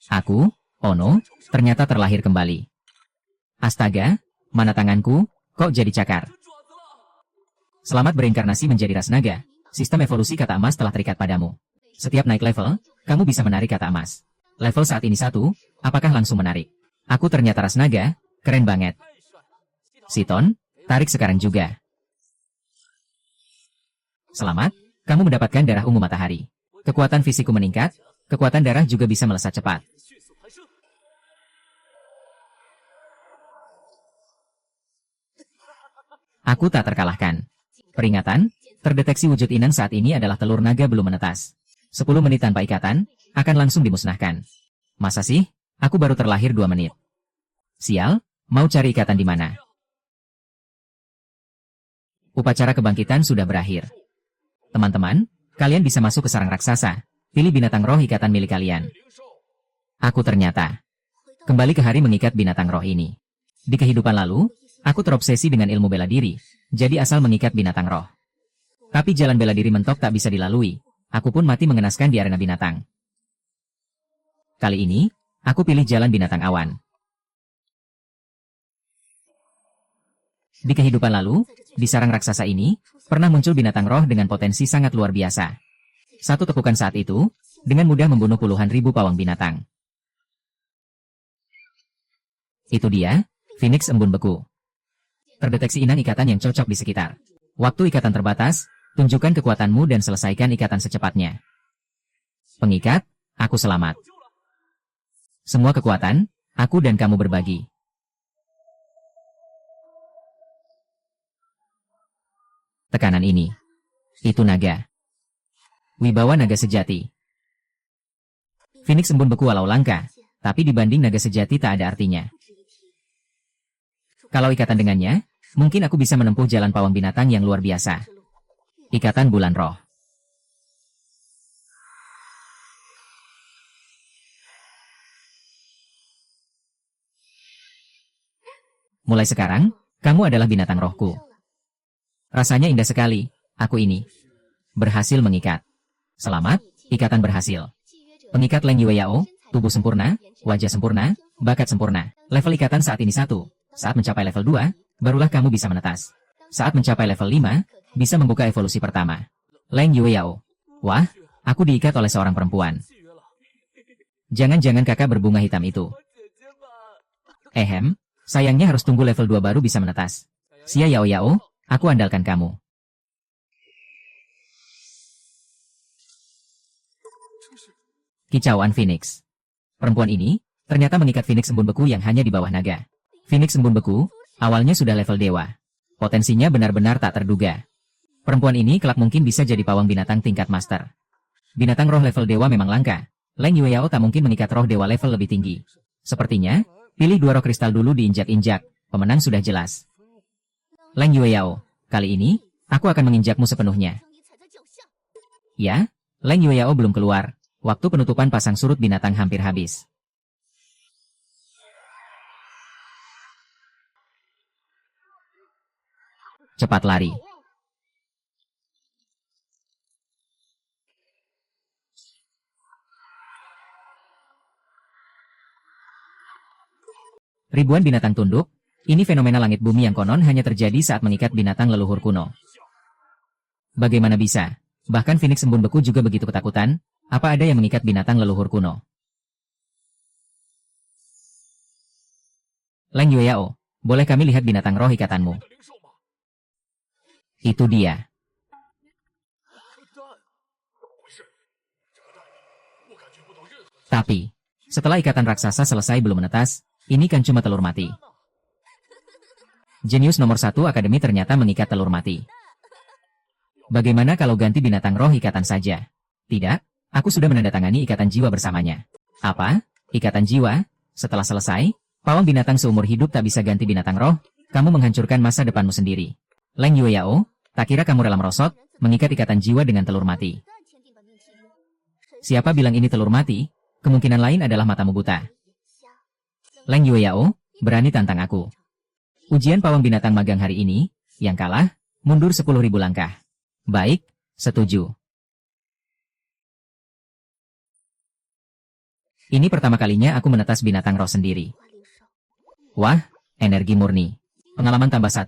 Aku, Ono, ternyata terlahir kembali. Astaga, mana tanganku, kok jadi cakar? Selamat berinkarnasi menjadi ras naga. Sistem evolusi kata emas telah terikat padamu. Setiap naik level, kamu bisa menarik kata emas. Level saat ini 1, apakah langsung menarik? Aku ternyata ras naga, keren banget. Siton, tarik sekarang juga. Selamat, kamu mendapatkan darah ungu matahari. Kekuatan fisikku meningkat, kekuatan darah juga bisa melesat cepat. Aku tak terkalahkan. Peringatan, terdeteksi wujud inang saat ini adalah telur naga belum menetas. 10 menit tanpa ikatan, akan langsung dimusnahkan. Masa sih? Aku baru terlahir 2 menit. Sial, mau cari ikatan di mana? Upacara kebangkitan sudah berakhir. Teman-teman, kalian bisa masuk ke sarang raksasa. Pilih binatang roh ikatan milik kalian. Aku ternyata kembali ke hari mengikat binatang roh ini. Di kehidupan lalu, aku terobsesi dengan ilmu bela diri, jadi asal mengikat binatang roh. Tapi jalan bela diri mentok tak bisa dilalui. Aku pun mati mengenaskan di arena binatang. Kali ini, aku pilih jalan binatang awan. Di kehidupan lalu, di sarang raksasa ini, pernah muncul binatang roh dengan potensi sangat luar biasa. Satu tepukan saat itu, dengan mudah membunuh puluhan ribu pawang binatang. Itu dia, Phoenix Embun Beku. Terdeteksi inang ikatan yang cocok di sekitar. Waktu ikatan terbatas, tunjukkan kekuatanmu dan selesaikan ikatan secepatnya. Pengikat, aku selamat. Semua kekuatan, aku dan kamu berbagi. Tekanan ini. Itu naga. Wibawa naga sejati. Phoenix Embun Beku walau langka, tapi dibanding naga sejati tak ada artinya. Kalau ikatan dengannya, mungkin aku bisa menempuh jalan pawang binatang yang luar biasa. Ikatan bulan roh. Mulai sekarang, kamu adalah binatang rohku. Rasanya indah sekali, aku ini. Berhasil mengikat. Selamat, ikatan berhasil. Pengikat Leng Yueyao, tubuh sempurna, wajah sempurna, bakat sempurna. Level ikatan saat ini 1. Saat mencapai level 2, barulah kamu bisa menetas. Saat mencapai level 5, bisa membuka evolusi pertama. Leng Yueyao. Wah, aku diikat oleh seorang perempuan. Jangan-jangan kakak berbunga hitam itu. Sayangnya harus tunggu level 2 baru bisa menetas. Xia Yao Yao, aku andalkan kamu. Kicauan Phoenix. Perempuan ini, ternyata mengikat Phoenix Embun Beku yang hanya di bawah naga. Phoenix Embun Beku, awalnya sudah level dewa. Potensinya benar-benar tak terduga. Perempuan ini kelak mungkin bisa jadi pawang binatang tingkat master. Binatang roh level dewa memang langka. Leng Yueyao tak mungkin mengikat roh dewa level lebih tinggi. Sepertinya, pilih 2 roh kristal dulu diinjak-injak, pemenang sudah jelas. Leng Yueyao, kali ini, aku akan menginjakmu sepenuhnya. Ya, Leng Yueyao belum keluar. Waktu penutupan pasang surut binatang hampir habis. Cepat lari. Ribuan binatang tunduk, ini fenomena langit bumi yang konon hanya terjadi saat mengikat binatang leluhur kuno. Bagaimana bisa? Bahkan Phoenix Embun Beku juga begitu ketakutan. Apa ada yang mengikat binatang leluhur kuno? Leng Yueyao, boleh kami lihat binatang roh ikatanmu? Itu dia. Tapi, setelah ikatan raksasa selesai belum menetas, ini kan cuma telur mati. Jenius nomor 1 Akademi ternyata mengikat telur mati. Bagaimana kalau ganti binatang roh ikatan saja? Tidak, aku sudah menandatangani ikatan jiwa bersamanya. Apa? Ikatan jiwa? Setelah selesai, pawang binatang seumur hidup tak bisa ganti binatang roh, kamu menghancurkan masa depanmu sendiri. Leng Yueyao, tak kira kamu rela merosot, mengikat ikatan jiwa dengan telur mati. Siapa bilang ini telur mati? Kemungkinan lain adalah matamu buta. Leng Yueyao, berani tantang aku. Ujian pawang binatang magang hari ini, yang kalah, mundur 10.000 langkah. Baik, setuju. Ini pertama kalinya aku menetas binatang roh sendiri. Wah, energi murni. Pengalaman tambah 1,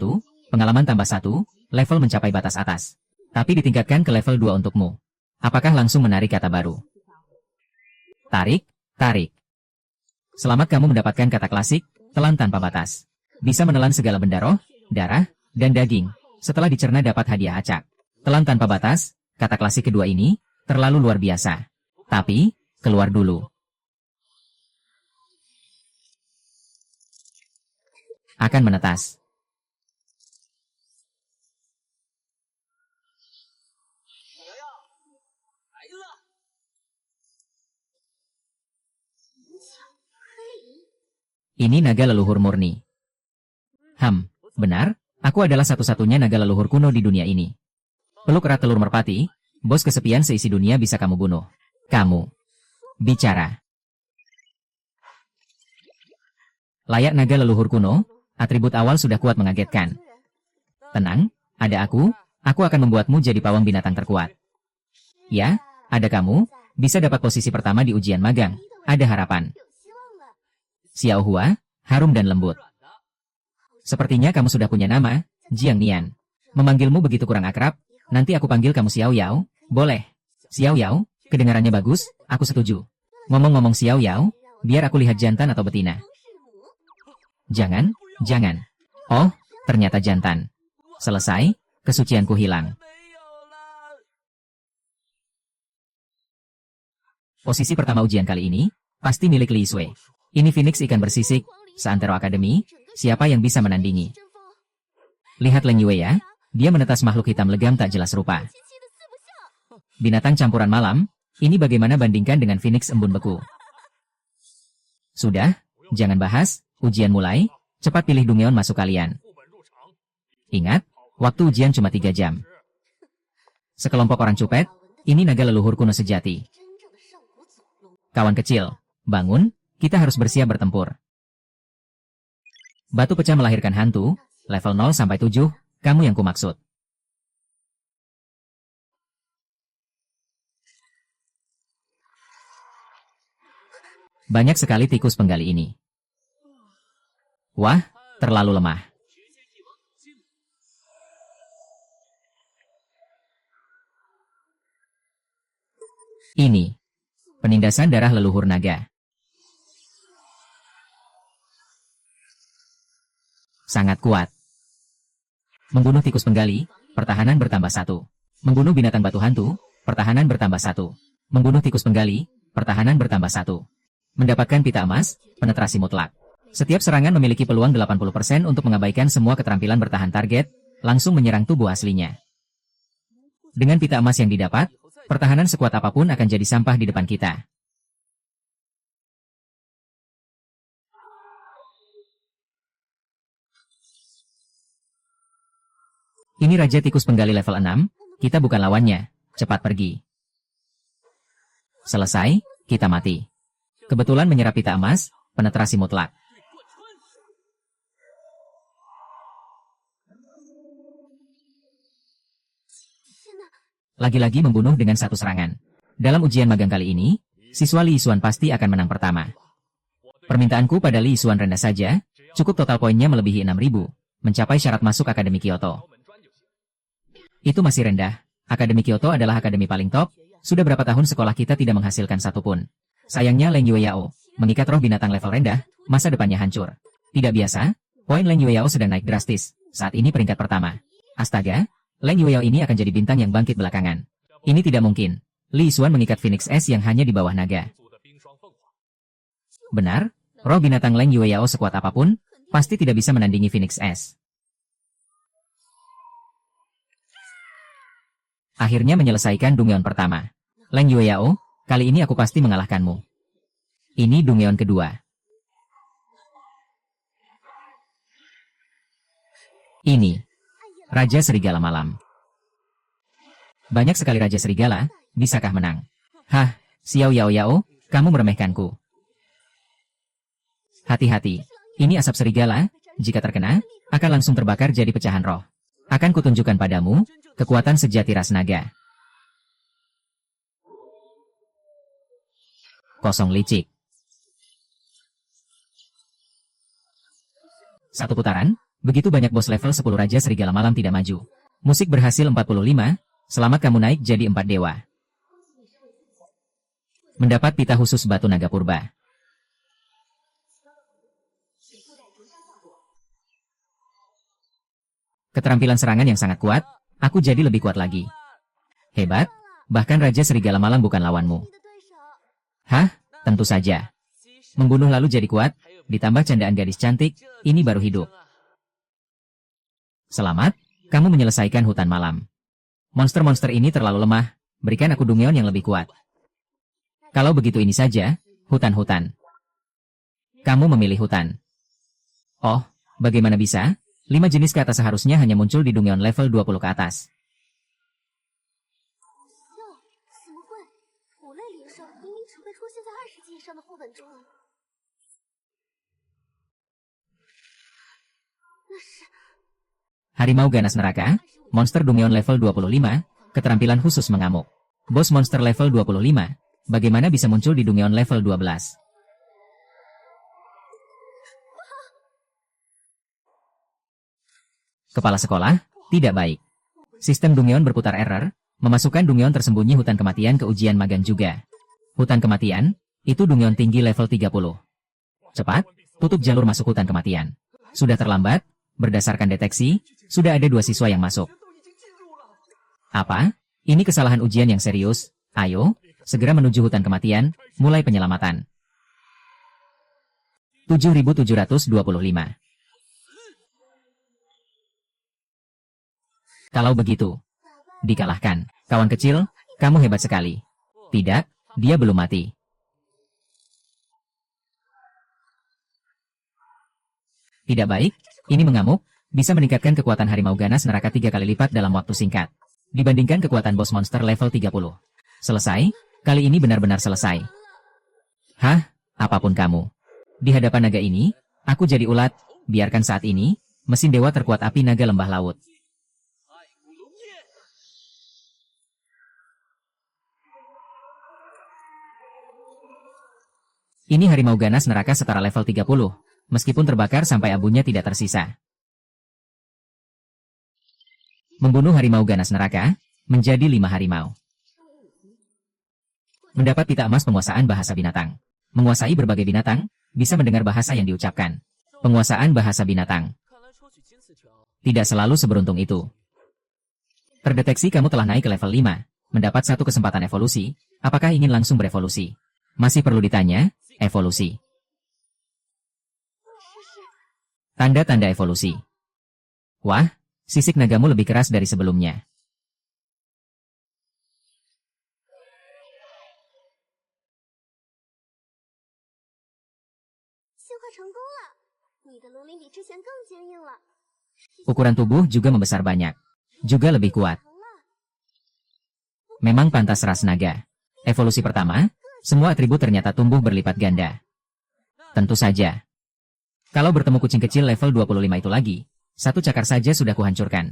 pengalaman tambah 1, level mencapai batas atas. Tapi ditingkatkan ke level 2 untukmu. Apakah langsung menarik kata baru? Tarik, tarik. Selamat kamu mendapatkan kata klasik, telan tanpa batas. Bisa menelan segala benda roh, darah, dan daging. Setelah dicerna dapat hadiah acak. Telan tanpa batas, kata klasik kedua ini, terlalu luar biasa. Tapi, keluar dulu. Akan menetas. Ini naga leluhur murni. Benar, aku adalah satu-satunya naga leluhur kuno di dunia ini. Peluk erat telur merpati, bos kesepian seisi dunia bisa kamu bunuh. Kamu. Bicara. Layak naga leluhur kuno, atribut awal sudah kuat mengagetkan. Tenang, ada aku akan membuatmu jadi pawang binatang terkuat. Ya, ada kamu, bisa dapat posisi pertama di ujian magang, ada harapan. Xiao Hua, harum dan lembut. Sepertinya kamu sudah punya nama, Jiang Nian. Memanggilmu begitu kurang akrab, nanti aku panggil kamu Xiao Yao, boleh. Xiao Yao, kedengarannya bagus, aku setuju. Ngomong-ngomong Xiao Yao, biar aku lihat jantan atau betina. Jangan. Oh, ternyata jantan. Selesai, kesucianku hilang. Posisi pertama ujian kali ini, pasti milik Li Sui. Ini Phoenix ikan bersisik, seantero akademi, siapa yang bisa menandingi? Lihat Leng Yue ya, dia menetas makhluk hitam legam tak jelas rupa. Binatang campuran malam, ini bagaimana bandingkan dengan Phoenix embun beku? Sudah, jangan bahas, ujian mulai, cepat pilih Dungeon masuk kalian. Ingat, waktu ujian cuma 3 jam. Sekelompok orang cupet, ini naga leluhur kuno sejati. Kawan kecil, bangun, kita harus bersiap bertempur. Batu pecah melahirkan hantu, level 0 sampai 7, kamu yang kumaksud. Banyak sekali tikus penggali ini. Wah, terlalu lemah. Ini. Penindasan darah leluhur naga. Sangat kuat. Membunuh tikus penggali, pertahanan bertambah 1. Membunuh binatang batu hantu, pertahanan bertambah 1. Membunuh tikus penggali, pertahanan bertambah 1. Mendapatkan pita emas, penetrasi mutlak. Setiap serangan memiliki peluang 80% untuk mengabaikan semua keterampilan bertahan target, langsung menyerang tubuh aslinya. Dengan pita emas yang didapat, pertahanan sekuat apapun akan jadi sampah di depan kita. Ini Raja Tikus Penggali level 6, kita bukan lawannya, cepat pergi. Selesai, kita mati. Kebetulan menyerap pita emas, penetrasi mutlak. Lagi-lagi membunuh dengan satu serangan. Dalam ujian magang kali ini, siswa Li Yisuan pasti akan menang pertama. Permintaanku pada Li Yisuan rendah saja, cukup total poinnya melebihi 6.000, mencapai syarat masuk Akademi Kyoto. Itu masih rendah. Akademi Kyoto adalah akademi paling top, sudah berapa tahun sekolah kita tidak menghasilkan satupun. Sayangnya Leng Yueyao, mengikat roh binatang level rendah, masa depannya hancur. Tidak biasa, poin Leng Yueyao sedang naik drastis, saat ini peringkat pertama. Astaga, Leng Yueyao ini akan jadi bintang yang bangkit belakangan. Ini tidak mungkin. Li Yisuan mengikat Phoenix S yang hanya di bawah naga. Benar, roh binatang Leng Yueyao sekuat apapun, pasti tidak bisa menandingi Phoenix S. Akhirnya menyelesaikan Dungeon pertama. Leng Yueyao, kali ini aku pasti mengalahkanmu. Ini Dungeon kedua. Ini. Raja Serigala Malam. Banyak sekali Raja Serigala, bisakah menang? Hah, Xiao Yao Yao, kamu meremehkanku. Hati-hati, ini asap serigala, jika terkena, akan langsung terbakar jadi pecahan roh. Akan kutunjukkan padamu, kekuatan sejati ras naga. Kosong licik. Satu putaran, begitu banyak bos level 10 Raja Serigala Malam tidak maju. Musik berhasil 45, selamat kamu naik jadi 4 dewa. Mendapat pita khusus batu naga purba. Keterampilan serangan yang sangat kuat, aku jadi lebih kuat lagi. Hebat, bahkan Raja Serigala Malam bukan lawanmu. Hah? Tentu saja. Membunuh lalu jadi kuat, ditambah candaan gadis cantik, ini baru hidup. Selamat, kamu menyelesaikan hutan malam. Monster-monster ini terlalu lemah, berikan aku Dungeon yang lebih kuat. Kalau begitu ini saja, hutan-hutan. Kamu memilih hutan. Oh, bagaimana bisa? 5 jenis ke atas seharusnya hanya muncul di Dungeon level 20 ke atas. Harimau ganas neraka, monster Dungeon level 25, keterampilan khusus mengamuk. Bos monster level 25, bagaimana bisa muncul di Dungeon level 12? Kepala sekolah, tidak baik. Sistem Dungeon berputar error, memasukkan Dungeon tersembunyi hutan kematian ke ujian magang juga. Hutan kematian, itu Dungeon tinggi level 30. Cepat, tutup jalur masuk hutan kematian. Sudah terlambat, berdasarkan deteksi, sudah ada 2 siswa yang masuk. Apa? Ini kesalahan ujian yang serius, ayo, segera menuju hutan kematian, mulai penyelamatan. 7725. Kalau begitu, dikalahkan. Kawan kecil, kamu hebat sekali. Tidak, dia belum mati. Tidak baik, ini mengamuk, bisa meningkatkan kekuatan harimau ganas neraka 3 kali lipat dalam waktu singkat. Dibandingkan kekuatan bos monster level 30. Selesai, kali ini benar-benar selesai. Hah, apapun kamu. Di hadapan naga ini, aku jadi ulat, biarkan saat ini, mesin dewa terkuat api naga lembah laut. Ini harimau ganas neraka setara level 30, meskipun terbakar sampai abunya tidak tersisa. Membunuh harimau ganas neraka, menjadi 5 harimau. Mendapat pita emas penguasaan bahasa binatang. Menguasai berbagai binatang, bisa mendengar bahasa yang diucapkan. Penguasaan bahasa binatang. Tidak selalu seberuntung itu. Terdeteksi kamu telah naik ke level 5, mendapat 1 kesempatan evolusi, apakah ingin langsung berevolusi? Masih perlu ditanya? Evolusi. Tanda-tanda evolusi. Wah, sisik nagamu lebih keras dari sebelumnya. Ukuran tubuh juga membesar banyak. Juga lebih kuat. Memang pantas ras naga. Evolusi pertama, semua atribut ternyata tumbuh berlipat ganda. Tentu saja. Kalau bertemu kucing kecil level 25 itu lagi, 1 cakar saja sudah kuhancurkan.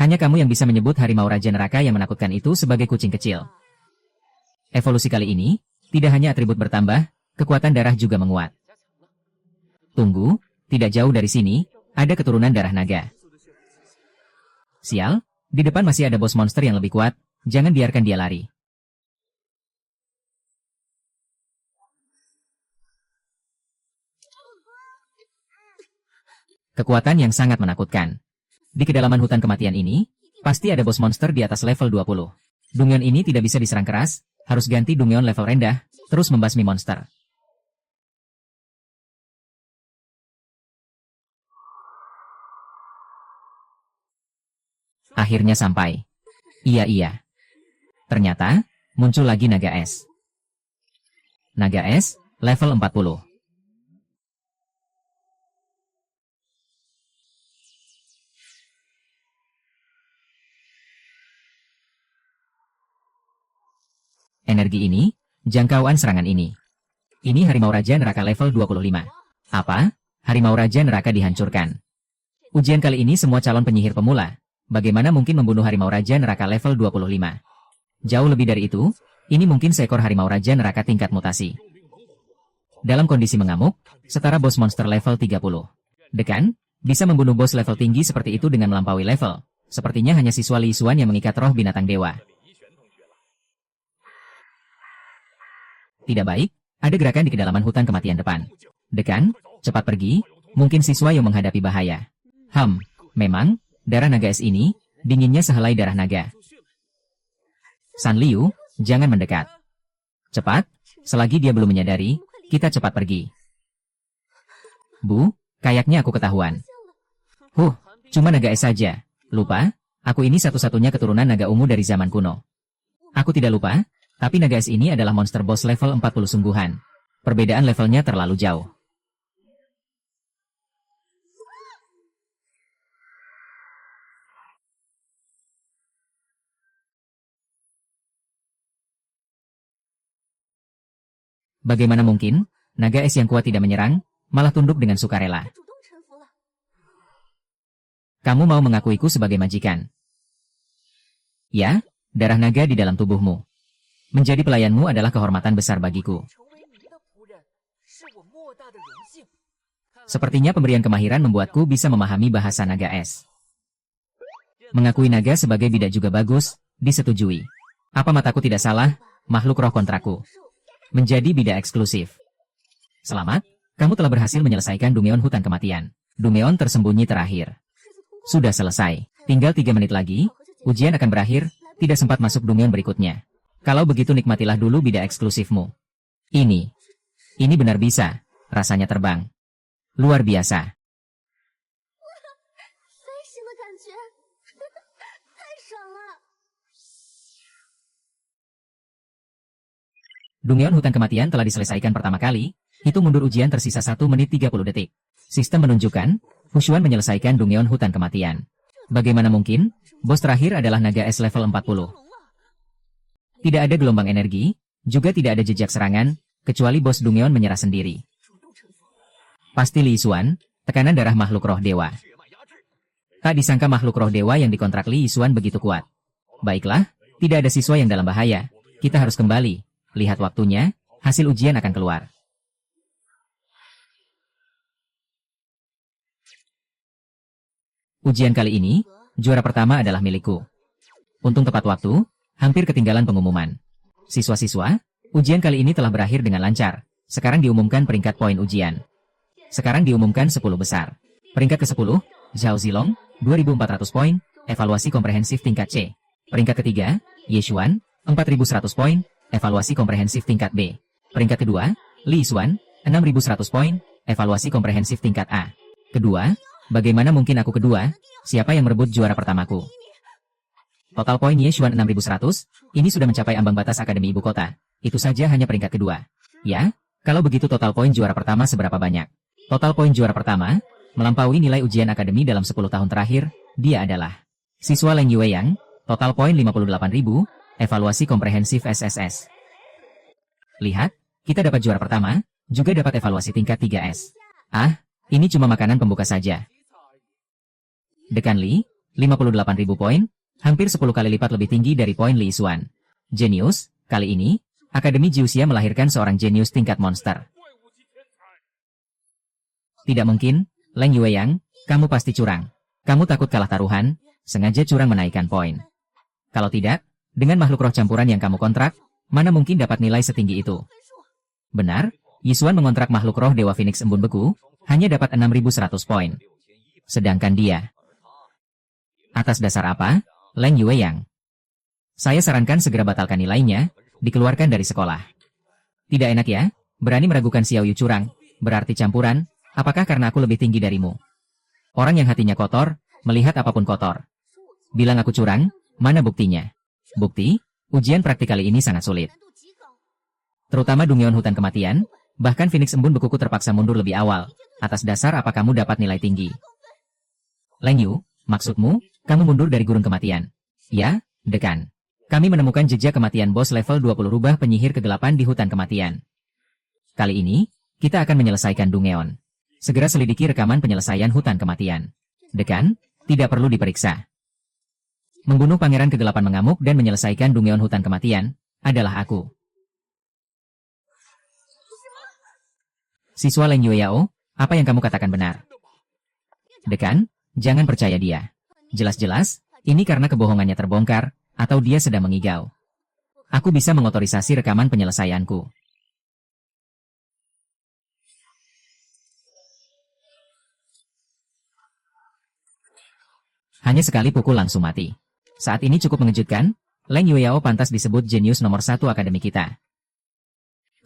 Hanya kamu yang bisa menyebut harimau raja neraka yang menakutkan itu sebagai kucing kecil. Evolusi kali ini, tidak hanya atribut bertambah, kekuatan darah juga menguat. Tunggu, tidak jauh dari sini, ada keturunan darah naga. Sial, di depan masih ada bos monster yang lebih kuat, jangan biarkan dia lari. Kekuatan yang sangat menakutkan. Di kedalaman hutan kematian ini, pasti ada bos monster di atas level 20. Dungeon ini tidak bisa diserang keras, harus ganti Dungeon level rendah, terus membasmi monster. Akhirnya sampai. Iya. Ternyata, muncul lagi naga es. Naga es, level 40. Energi ini, jangkauan serangan ini. Ini harimau raja neraka level 25. Apa? Harimau raja neraka dihancurkan. Ujian kali ini semua calon penyihir pemula. Bagaimana mungkin membunuh harimau raja neraka level 25? Jauh lebih dari itu, ini mungkin seekor harimau raja neraka tingkat mutasi. Dalam kondisi mengamuk, setara bos monster level 30. Dekan, bisa membunuh bos level tinggi seperti itu dengan melampaui level. Sepertinya hanya siswa Li Xuan yang mengikat roh binatang dewa. Tidak baik, ada gerakan di kedalaman hutan kematian depan. Dekan, cepat pergi, mungkin siswa yang menghadapi bahaya. Memang, darah naga es ini, dinginnya sehelai darah naga. San Liu, jangan mendekat. Cepat, selagi dia belum menyadari, kita cepat pergi. Bu, kayaknya aku ketahuan. Cuma naga es saja. Lupa, aku ini satu-satunya keturunan naga ungu dari zaman kuno. Aku tidak lupa, tapi naga es ini adalah monster boss level 40 sungguhan. Perbedaan levelnya terlalu jauh. Bagaimana mungkin, naga es yang kuat tidak menyerang, malah tunduk dengan sukarela. Kamu mau mengakuiku sebagai majikan? Ya, darah naga di dalam tubuhmu. Menjadi pelayanmu adalah kehormatan besar bagiku. Sepertinya pemberian kemahiran membuatku bisa memahami bahasa naga es. Mengakui naga sebagai bidak juga bagus, disetujui. Apa mataku tidak salah, makhluk roh kontraku. Menjadi bidak eksklusif. Selamat, kamu telah berhasil menyelesaikan Dungeon Hutan Kematian. Dungeon tersembunyi terakhir. Sudah selesai. Tinggal 3 menit lagi, ujian akan berakhir, tidak sempat masuk Dungeon berikutnya. Kalau begitu nikmatilah dulu bidak eksklusifmu. Ini benar bisa, rasanya terbang. Luar biasa. Dungeon Hutan Kematian telah diselesaikan pertama kali, hitung mundur ujian tersisa 1 menit 30 detik. Sistem menunjukkan, Hushuan menyelesaikan Dungeon Hutan Kematian. Bagaimana mungkin, bos terakhir adalah naga es level 40. Tidak ada gelombang energi, juga tidak ada jejak serangan, kecuali bos Dungeon menyerah sendiri. Pasti Li Xuan, tekanan darah makhluk roh dewa. Tak disangka makhluk roh dewa yang dikontrak Li Xuan begitu kuat. Baiklah, tidak ada siswa yang dalam bahaya, kita harus kembali. Lihat waktunya, hasil ujian akan keluar. Ujian kali ini, juara pertama adalah milikku. Untung tepat waktu, hampir ketinggalan pengumuman. Siswa-siswa, ujian kali ini telah berakhir dengan lancar. Sekarang diumumkan peringkat poin ujian. Sekarang diumumkan 10 besar. Peringkat ke-10, Zhao Zilong, 2.400 poin, evaluasi komprehensif tingkat C. Peringkat ketiga, Ye Xuan, 4.100 poin, evaluasi komprehensif tingkat B. Peringkat kedua, Li Xuan, 6.100 poin, evaluasi komprehensif tingkat A. Kedua, bagaimana mungkin aku kedua? Siapa yang merebut juara pertamaku? Total poin Ye Xuan 6.100, ini sudah mencapai ambang batas Akademi Ibu Kota. Itu saja hanya peringkat kedua. Ya, kalau begitu total poin juara pertama seberapa banyak? Total poin juara pertama, melampaui nilai ujian Akademi dalam 10 tahun terakhir, dia adalah siswa Leng Yueyang, total poin 58.000, evaluasi komprehensif SSS. Lihat, kita dapat juara pertama, juga dapat evaluasi tingkat 3S. Ini cuma makanan pembuka saja. Dekan Li, 58.000 poin, hampir 10 kali lipat lebih tinggi dari poin Li Xuan. Jenius, kali ini, Akademi Jiuxia melahirkan seorang jenius tingkat monster. Tidak mungkin, Leng Yueyang, kamu pasti curang. Kamu takut kalah taruhan, sengaja curang menaikkan poin. Kalau tidak, dengan makhluk roh campuran yang kamu kontrak, mana mungkin dapat nilai setinggi itu? Benar, Yisuan mengontrak makhluk roh Dewa Phoenix Embun Beku, hanya dapat 6.100 poin. Sedangkan dia. Atas dasar apa, Leng Yueyang? Saya sarankan segera batalkan nilainya, dikeluarkan dari sekolah. Tidak enak ya, berani meragukan Xiao Yu curang, berarti campuran, apakah karena aku lebih tinggi darimu? Orang yang hatinya kotor, melihat apapun kotor. Bilang aku curang, mana buktinya? Bukti, ujian praktik kali ini sangat sulit. Terutama Dungeon Hutan Kematian, bahkan Phoenix Embun Bekuku terpaksa mundur lebih awal. Atas dasar apa kamu dapat nilai tinggi? Leng Yu, maksudmu, kamu mundur dari Gurun Kematian? Ya, dekan. Kami menemukan jejak kematian bos level 20 rubah penyihir kegelapan di Hutan Kematian. Kali ini, kita akan menyelesaikan Dungeon. Segera selidiki rekaman penyelesaian Hutan Kematian. Dekan, tidak perlu diperiksa. Membunuh Pangeran Kegelapan mengamuk dan menyelesaikan Dungeon Hutan Kematian, adalah aku. Siswa Leng Yueyao, apa yang kamu katakan benar? Dekan, jangan percaya dia. Jelas-jelas, ini karena kebohongannya terbongkar, atau dia sedang mengigau. Aku bisa mengotorisasi rekaman penyelesaianku. Hanya sekali pukul langsung mati. Saat ini cukup mengejutkan, Leng Yueyao pantas disebut jenius nomor 1 akademi kita.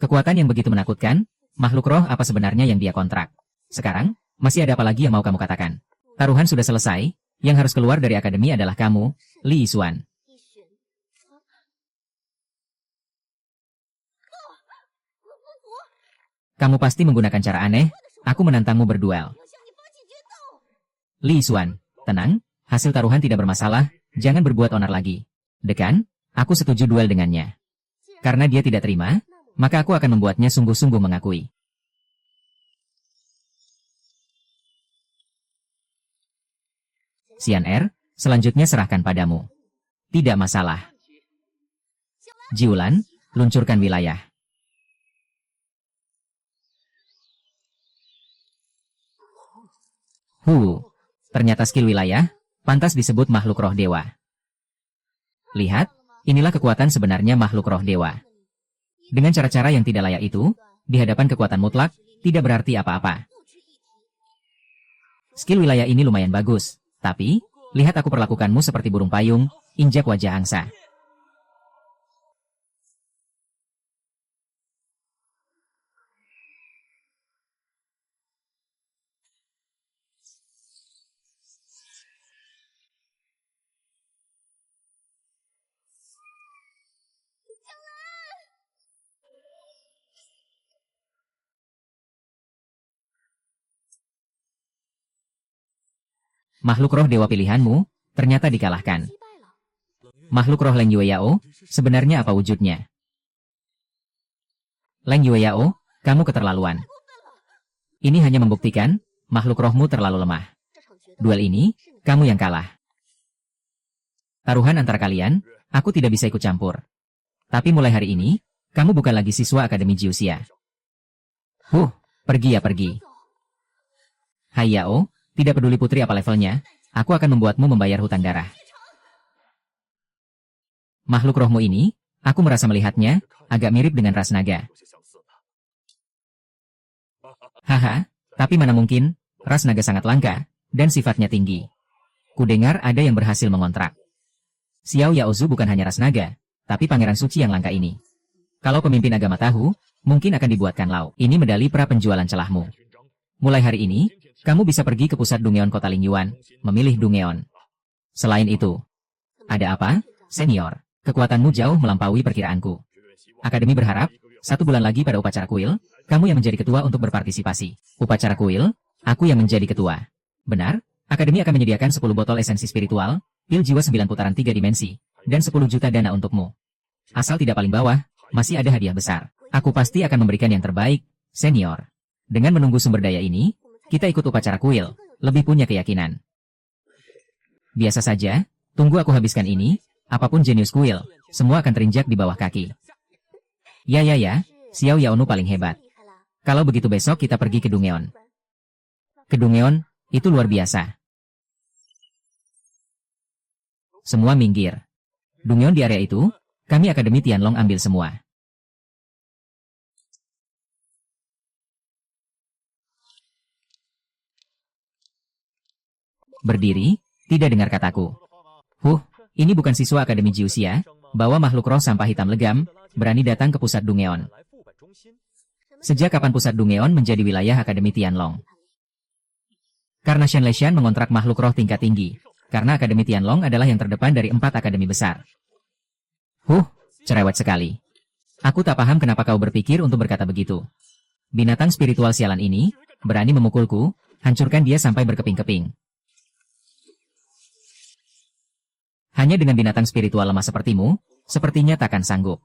Kekuatan yang begitu menakutkan, makhluk roh apa sebenarnya yang dia kontrak? Sekarang, masih ada apa lagi yang mau kamu katakan? Taruhan sudah selesai, yang harus keluar dari akademi adalah kamu, Li Yixuan. Kamu pasti menggunakan cara aneh, aku menantangmu berduel. Li Yixuan, tenang, hasil taruhan tidak bermasalah, jangan berbuat onar lagi. Dekan, aku setuju duel dengannya. Karena dia tidak terima, maka aku akan membuatnya sungguh-sungguh mengakui. Xian Er, selanjutnya serahkan padamu. Tidak masalah. Jiulan, luncurkan wilayah. Ternyata skill wilayah, pantas disebut makhluk roh dewa. Lihat, inilah kekuatan sebenarnya makhluk roh dewa. Dengan cara-cara yang tidak layak itu, di hadapan kekuatan mutlak, tidak berarti apa-apa. Skill wilayah ini lumayan bagus, tapi, lihat aku perlakukanmu seperti burung payung, injak wajah angsa. Makhluk roh dewa pilihanmu, ternyata dikalahkan. Makhluk roh Leng Yueyao, sebenarnya apa wujudnya? Leng Yueyao, kamu keterlaluan. Ini hanya membuktikan, makhluk rohmu terlalu lemah. Duel ini, kamu yang kalah. Taruhan antara kalian, aku tidak bisa ikut campur. Tapi mulai hari ini, kamu bukan lagi siswa Akademi Jiuxia. Pergi ya pergi. Hai Yao, tidak peduli putri apa levelnya, aku akan membuatmu membayar hutang darah. Makhluk rohmu ini, aku merasa melihatnya, agak mirip dengan ras naga. Haha, tapi mana mungkin, ras naga sangat langka, dan sifatnya tinggi. Kudengar ada yang berhasil mengontrak. Xiao Yaozu bukan hanya ras naga, tapi pangeran suci yang langka ini. Kalau pemimpin agama tahu, mungkin akan dibuatkan lau. Ini medali pra penjualan celahmu. Mulai hari ini, kamu bisa pergi ke pusat Dungeon Kota Lingyuan, memilih Dungeon. Selain itu, ada apa, senior? Kekuatanmu jauh melampaui perkiraanku. Akademi berharap, 1 bulan lagi pada upacara kuil, kamu yang menjadi ketua untuk berpartisipasi. Upacara kuil, aku yang menjadi ketua. Benar, Akademi akan menyediakan 10 botol esensi spiritual, pil jiwa 9 putaran 3 dimensi, dan 10 juta dana untukmu. Asal tidak paling bawah, masih ada hadiah besar. Aku pasti akan memberikan yang terbaik, senior. Dengan menunggu sumber daya ini, kita ikut upacara kuil, lebih punya keyakinan. Biasa saja, tunggu aku habiskan ini, apapun jenius kuil, semua akan terinjak di bawah kaki. Ya, Xiao Yaonu paling hebat. Kalau begitu besok kita pergi ke Dungeon. Ke Dungeon, itu luar biasa. Semua minggir. Dungeon di area itu, kami Akademi Tianlong ambil semua. Berdiri, tidak dengar kataku. Ini bukan siswa Akademi Jiuxia, bawa makhluk roh sampah hitam legam, berani datang ke pusat Dungeon. Sejak kapan pusat Dungeon menjadi wilayah Akademi Tianlong? Karena Shen Leshan mengontrak makhluk roh tingkat tinggi, karena Akademi Tianlong adalah yang terdepan dari 4 akademi besar. Cerewet sekali. Aku tak paham kenapa kau berpikir untuk berkata begitu. Binatang spiritual sialan ini, berani memukulku, hancurkan dia sampai berkeping-keping. Hanya dengan binatang spiritual lemah sepertimu, sepertinya takkan sanggup.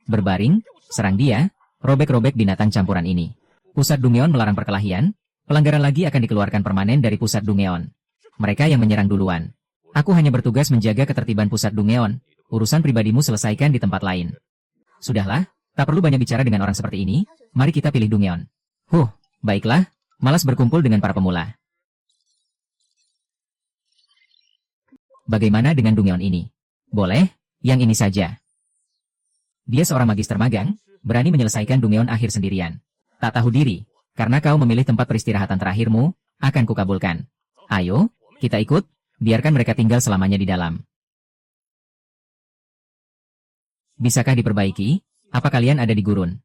Berbaring, serang dia, robek-robek binatang campuran ini. Pusat Dungeon melarang perkelahian, pelanggaran lagi akan dikeluarkan permanen dari pusat Dungeon. Mereka yang menyerang duluan. Aku hanya bertugas menjaga ketertiban pusat Dungeon, urusan pribadimu selesaikan di tempat lain. Sudahlah, tak perlu banyak bicara dengan orang seperti ini, mari kita pilih Dungeon. Baiklah, malas berkumpul dengan para pemula. Bagaimana dengan Dungeon ini? Boleh, yang ini saja. Dia seorang magister magang, berani menyelesaikan Dungeon akhir sendirian. Tak tahu diri, karena kau memilih tempat peristirahatan terakhirmu, akan kukabulkan. Ayo, kita ikut, biarkan mereka tinggal selamanya di dalam. Bisakah diperbaiki? Apa kalian ada di gurun?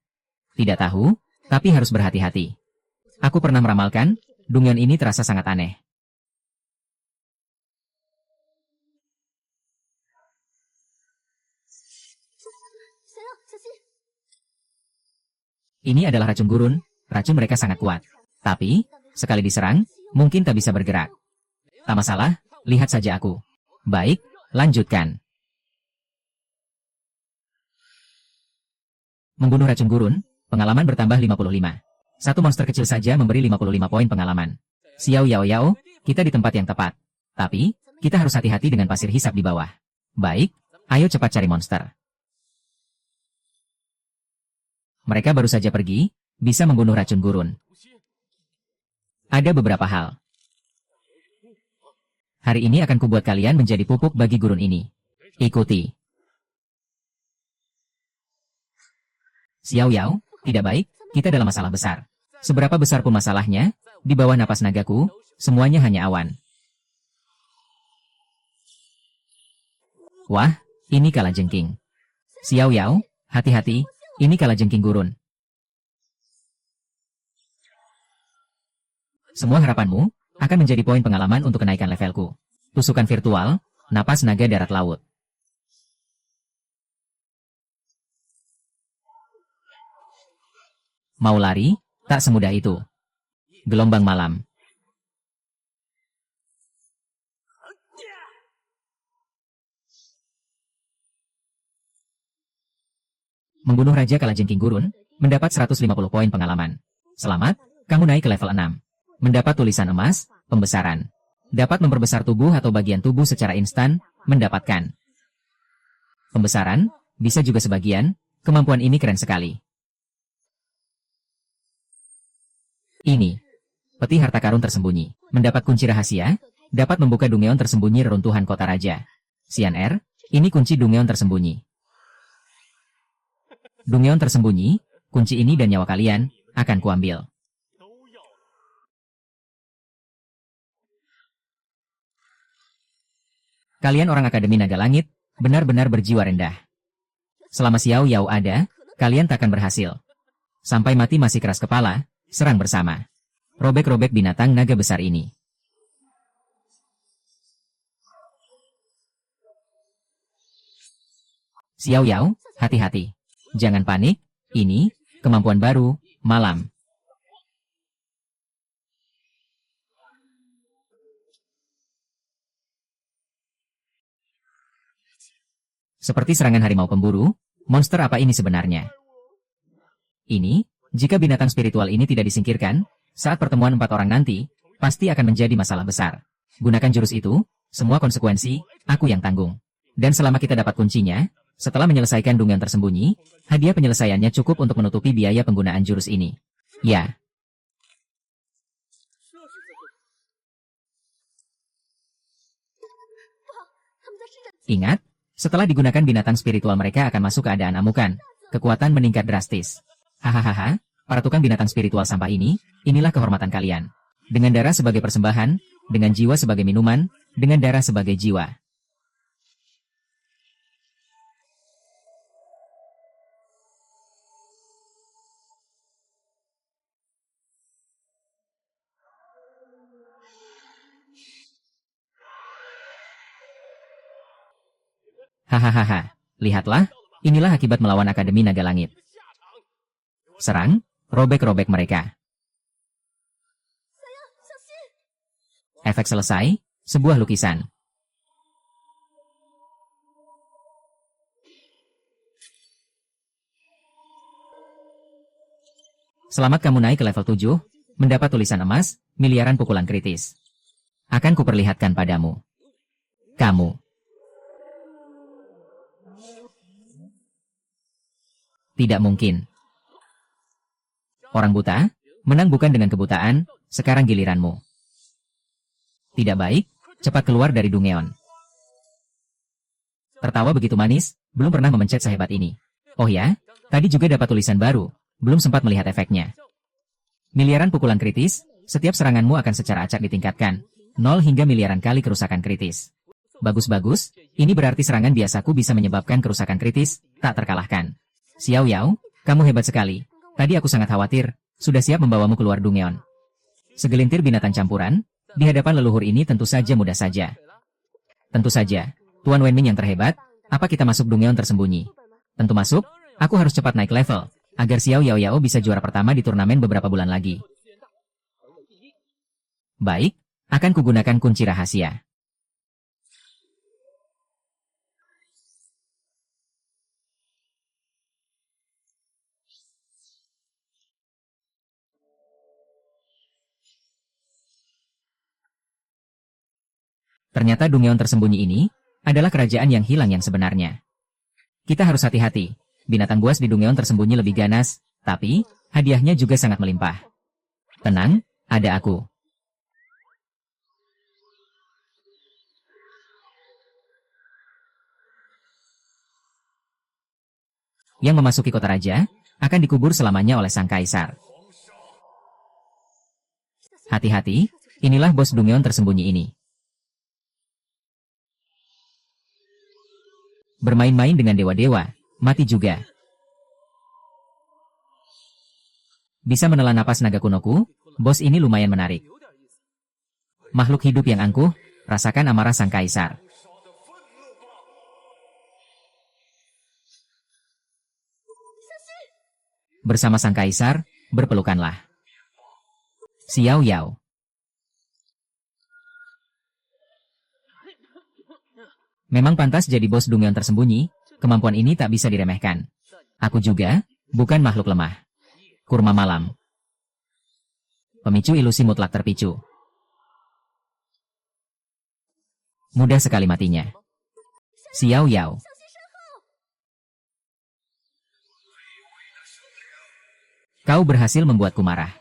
Tidak tahu, tapi harus berhati-hati. Aku pernah meramalkan, Dungeon ini terasa sangat aneh. Ini adalah racun gurun, racun mereka sangat kuat. Tapi, sekali diserang, mungkin tak bisa bergerak. Tak masalah, lihat saja aku. Baik, lanjutkan. Membunuh racun gurun, pengalaman bertambah 55. Satu monster kecil saja memberi 55 poin pengalaman. Xiao Yao Yao, kita di tempat yang tepat. Tapi, kita harus hati-hati dengan pasir hisap di bawah. Baik, ayo cepat cari monster. Mereka baru saja pergi, bisa membunuh racun gurun. Ada beberapa hal. Hari ini akan kubuat kalian menjadi pupuk bagi gurun ini. Ikuti. Xiao Yao, tidak baik, kita dalam masalah besar. Seberapa besar pun masalahnya, di bawah napas nagaku, semuanya hanya awan. Wah, ini kalajengking. Xiao Yao, hati-hati, ini kalajengking gurun. Semua harapanmu akan menjadi poin pengalaman untuk kenaikan levelku. Tusukan virtual, napas naga darat laut. Mau lari? Tak semudah itu. Gelombang malam. Membunuh Raja Kalajengking Gurun, mendapat 150 poin pengalaman. Selamat, kamu naik ke level 6. Mendapat tulisan emas, pembesaran. Dapat memperbesar tubuh atau bagian tubuh secara instan, mendapatkan. Pembesaran, bisa juga sebagian, kemampuan ini keren sekali. Ini. Peti harta karun tersembunyi. Mendapat kunci rahasia, dapat membuka Dungeon tersembunyi reruntuhan kota raja. Xian R, ini kunci Dungeon tersembunyi. Dungeon tersembunyi, kunci ini dan nyawa kalian, akan kuambil. Kalian orang Akademi Naga Langit, benar-benar berjiwa rendah. Selama Xiao Yao ada, kalian takkan berhasil. Sampai mati masih keras kepala, serang bersama. Robek-robek binatang naga besar ini. Xiao Yao, hati-hati. Jangan panik, ini, kemampuan baru, malam. Seperti serangan harimau pemburu, monster apa ini sebenarnya? Ini, jika binatang spiritual ini tidak disingkirkan, saat pertemuan 4 orang nanti, pasti akan menjadi masalah besar. Gunakan jurus itu, semua konsekuensi, aku yang tanggung. Dan selama kita dapat kuncinya, setelah menyelesaikan Dungeon tersembunyi, hadiah penyelesaiannya cukup untuk menutupi biaya penggunaan jurus ini. Ya. Ingat, setelah digunakan binatang spiritual mereka akan masuk keadaan amukan. Kekuatan meningkat drastis. Hahaha, para tukang binatang spiritual sampah ini, inilah kehormatan kalian. Dengan darah sebagai persembahan, dengan jiwa sebagai minuman, dengan darah sebagai jiwa. Hahaha, lihatlah, inilah akibat melawan Akademi Naga Langit. Serang, robek-robek mereka. Efek selesai, sebuah lukisan. Selamat kamu naik ke level 7, mendapat tulisan emas, miliaran pukulan kritis. Akan kuperlihatkan padamu. Kamu. Tidak mungkin. Orang buta, Menang bukan dengan kebutaan, sekarang giliranmu. Tidak baik, cepat keluar dari Dungeon. Tertawa begitu manis, belum pernah memencet sehebat ini. Oh ya, tadi juga dapat tulisan baru, belum sempat melihat efeknya. Miliaran pukulan kritis, setiap seranganmu akan secara acak ditingkatkan. 0 hingga miliaran kali kerusakan kritis. Bagus-bagus, ini berarti serangan biasaku bisa menyebabkan kerusakan kritis, tak terkalahkan. Xiao Yao, kamu hebat sekali. Tadi aku sangat khawatir, sudah siap membawamu keluar Dungeon. Segelintir binatang campuran, di hadapan leluhur ini tentu saja mudah saja. Tentu saja, Tuan Wenming yang terhebat, apa kita masuk Dungeon tersembunyi? Tentu masuk, aku harus cepat naik level, agar Xiao Yao bisa juara pertama di turnamen beberapa bulan lagi. Baik, akan kugunakan kunci rahasia. Ternyata Dungeon tersembunyi ini adalah kerajaan yang hilang yang sebenarnya. Kita harus hati-hati. Binatang buas di Dungeon tersembunyi lebih ganas, tapi hadiahnya juga sangat melimpah. Tenang, ada aku. Yang memasuki kota raja akan dikubur selamanya oleh sang kaisar. Hati-hati, inilah bos Dungeon tersembunyi ini. Bermain-main dengan dewa-dewa, mati juga. Bisa menelan napas naga kunoku, bos ini lumayan menarik. Makhluk hidup yang angkuh, rasakan amarah sang kaisar. Bersama sang kaisar, berpelukanlah. Xiao Yao. Memang pantas jadi bos Dungeon tersembunyi, kemampuan ini tak bisa diremehkan. Aku juga, bukan makhluk lemah. Kurma malam. Pemicu ilusi mutlak terpicu. Mudah sekali matinya. Xiao Yao. Kau berhasil membuatku marah.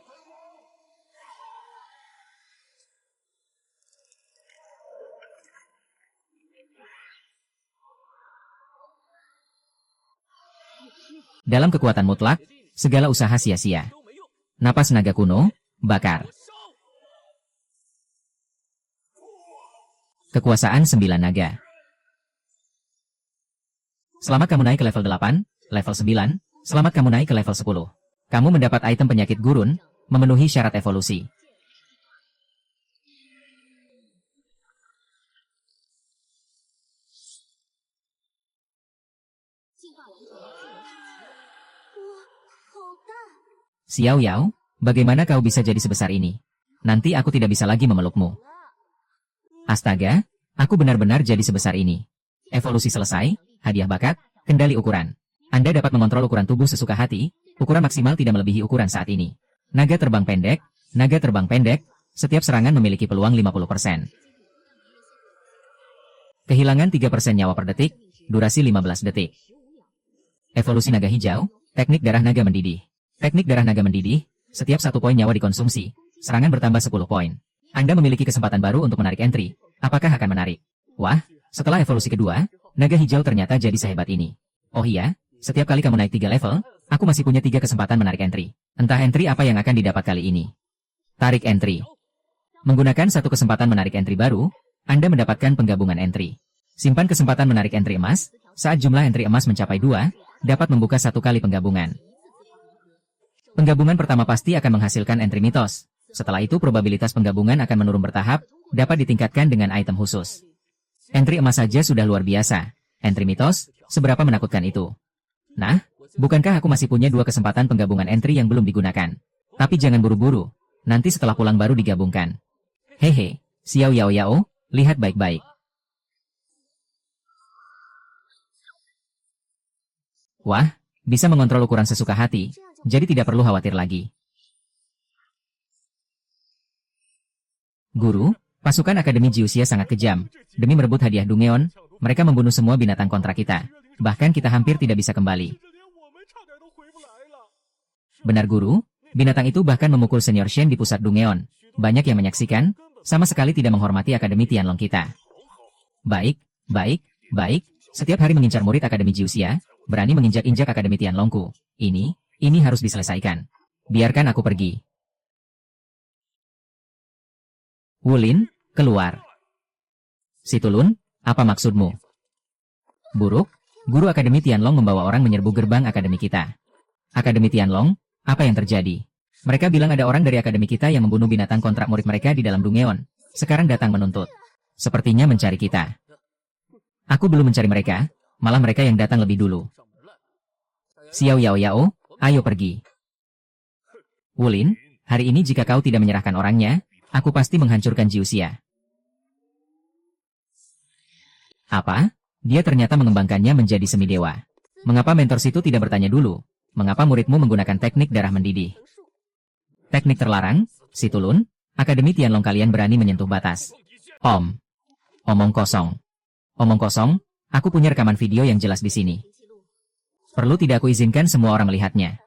Dalam kekuatan mutlak, segala usaha sia-sia. Napas naga kuno, bakar. Kekuasaan 9 naga. Selamat kamu naik ke level 8, level 9, selamat kamu naik ke level 10. Kamu mendapat item penyakit gurun, memenuhi syarat evolusi. Xiao Yao, bagaimana kau bisa jadi sebesar ini? Nanti aku tidak bisa lagi memelukmu. Astaga, aku benar-benar jadi sebesar ini. Evolusi selesai, hadiah bakat, kendali ukuran. Anda dapat mengontrol ukuran tubuh sesuka hati, ukuran maksimal tidak melebihi ukuran saat ini. Naga terbang pendek, setiap serangan memiliki peluang 50%. Kehilangan 3% nyawa per detik, durasi 15 detik. Evolusi naga hijau, teknik darah naga mendidih. Teknik darah naga mendidih, setiap 1 poin nyawa dikonsumsi, serangan bertambah 10 poin. Anda memiliki kesempatan baru untuk menarik entry. Apakah akan menarik? Wah, setelah evolusi kedua, naga hijau ternyata jadi sehebat ini. Oh iya, setiap kali kamu naik 3 level, aku masih punya 3 kesempatan menarik entry. Entah entry apa yang akan didapat kali ini. Tarik entry. Menggunakan 1 kesempatan menarik entry baru, Anda mendapatkan penggabungan entry. Simpan kesempatan menarik entry emas, saat jumlah entry emas mencapai 2, dapat membuka 1 kali penggabungan. Penggabungan pertama pasti akan menghasilkan entry mitos. Setelah itu probabilitas penggabungan akan menurun bertahap, dapat ditingkatkan dengan item khusus. Entry emas saja sudah luar biasa. Entry mitos, seberapa menakutkan itu? Nah, bukankah aku masih punya 2 kesempatan penggabungan entry yang belum digunakan? Tapi jangan buru-buru, nanti setelah pulang baru digabungkan. Hehe, Xiao Yao, lihat baik-baik. Wah, bisa mengontrol ukuran sesuka hati, jadi tidak perlu khawatir lagi. Guru, pasukan Akademi Jiuxia sangat kejam. Demi merebut hadiah Dungeon, mereka membunuh semua binatang kontra kita. Bahkan kita hampir tidak bisa kembali. Benar Guru, Binatang itu bahkan memukul senior Shen di pusat Dungeon. Banyak yang menyaksikan, sama sekali tidak menghormati Akademi Tianlong kita. Baik, baik, baik. Setiap hari mengincar murid Akademi Jiuxia, berani menginjak-injak Akademi Tianlongku. Ini harus diselesaikan. Biarkan aku pergi. Wulin, keluar. Situlun, apa maksudmu? Buruk, guru Akademi Tianlong membawa orang menyerbu gerbang Akademi kita. Akademi Tianlong, apa yang terjadi? Mereka bilang ada orang dari Akademi kita yang membunuh binatang kontrak murid mereka di dalam Dungeon. Sekarang datang menuntut. Sepertinya mencari kita. Aku belum mencari mereka, malah mereka yang datang lebih dulu. Xiao Yao Yao, ayo pergi. Wulin, hari ini jika kau tidak menyerahkan orangnya, aku pasti menghancurkan Jiuxia. Apa? Dia ternyata mengembangkannya menjadi semidewa. Mengapa mentor situ tidak bertanya dulu? Mengapa muridmu menggunakan teknik darah mendidih? Teknik terlarang, Situlun, Akademi Tianlong kalian berani menyentuh batas. Omong kosong. Omong kosong, aku punya rekaman video yang jelas di sini. Perlu tidak aku izinkan semua orang melihatnya.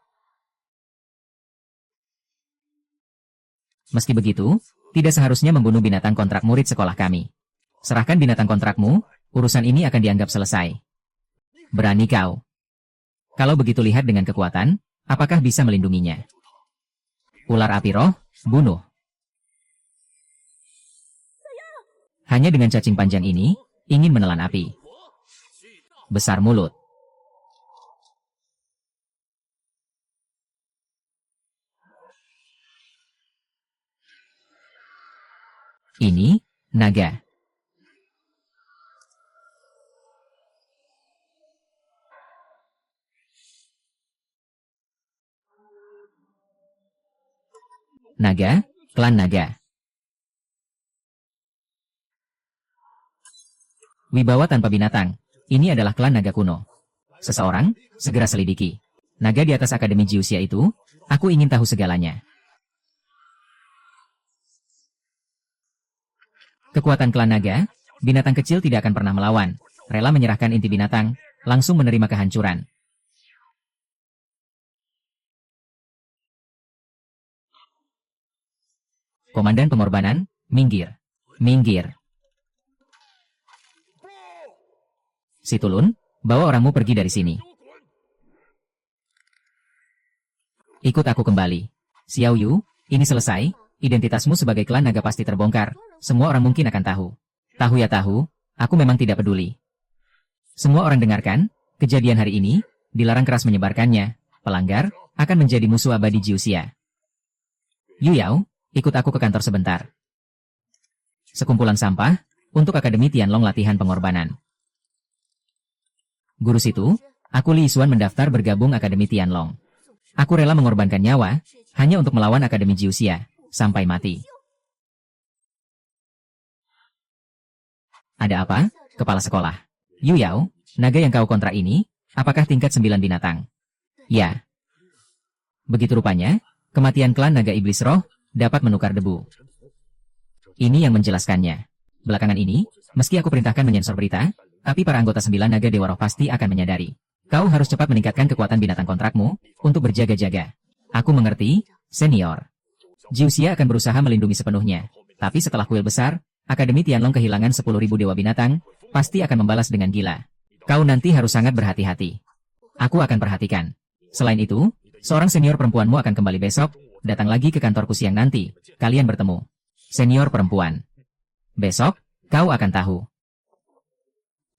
Meski begitu, tidak seharusnya membunuh binatang kontrak murid sekolah kami. Serahkan binatang kontrakmu, urusan ini akan dianggap selesai. Berani kau. Kalau begitu lihat dengan kekuatan, apakah bisa melindunginya? Ular api roh, bunuh. Hanya dengan cacing panjang ini, ingin menelan api. Besar mulut. Ini, naga. Naga, klan naga. Wibawa tanpa binatang. Ini adalah klan naga kuno. Seseorang, segera selidiki. Naga di atas Akademi Jiuxia itu, aku ingin tahu segalanya. Kekuatan klan naga, binatang kecil tidak akan pernah melawan. Rela menyerahkan inti binatang, langsung menerima kehancuran. Komandan pengorbanan, minggir. Minggir. Situlun, bawa orangmu pergi dari sini. Ikut aku kembali. Xiao Yu, ini selesai, identitasmu sebagai klan naga pasti terbongkar, semua orang mungkin akan tahu. Tahu ya tahu, aku memang tidak peduli. Semua orang dengarkan, kejadian hari ini, dilarang keras menyebarkannya, pelanggar, akan menjadi musuh abadi Jiuxia. Yu Yao, ikut aku ke kantor sebentar. Sekumpulan sampah, untuk Akademi Tianlong latihan pengorbanan. Guru situ, aku Li Xuan mendaftar bergabung Akademi Tianlong. Aku rela mengorbankan nyawa, hanya untuk melawan Akademi Jiuxia, sampai mati. Ada apa, kepala sekolah? Yu Yao, naga yang kau kontrak ini, apakah tingkat 9 binatang? Ya. Begitu rupanya, kematian klan naga iblis roh, dapat menukar debu. Ini yang menjelaskannya. Belakangan ini, meski aku perintahkan menyensor berita, tapi para anggota 9 naga Dewa Roh pasti akan menyadari. Kau harus cepat meningkatkan kekuatan binatang kontrakmu, untuk berjaga-jaga. Aku mengerti, senior. Jiuxia akan berusaha melindungi sepenuhnya. Tapi setelah kuil besar, Akademi Tianlong kehilangan 10.000 dewa binatang, pasti akan membalas dengan gila. Kau nanti harus sangat berhati-hati. Aku akan perhatikan. Selain itu, seorang senior perempuanmu akan kembali besok, datang lagi ke kantorku siang nanti, kalian bertemu. Senior perempuan. Besok, kau akan tahu.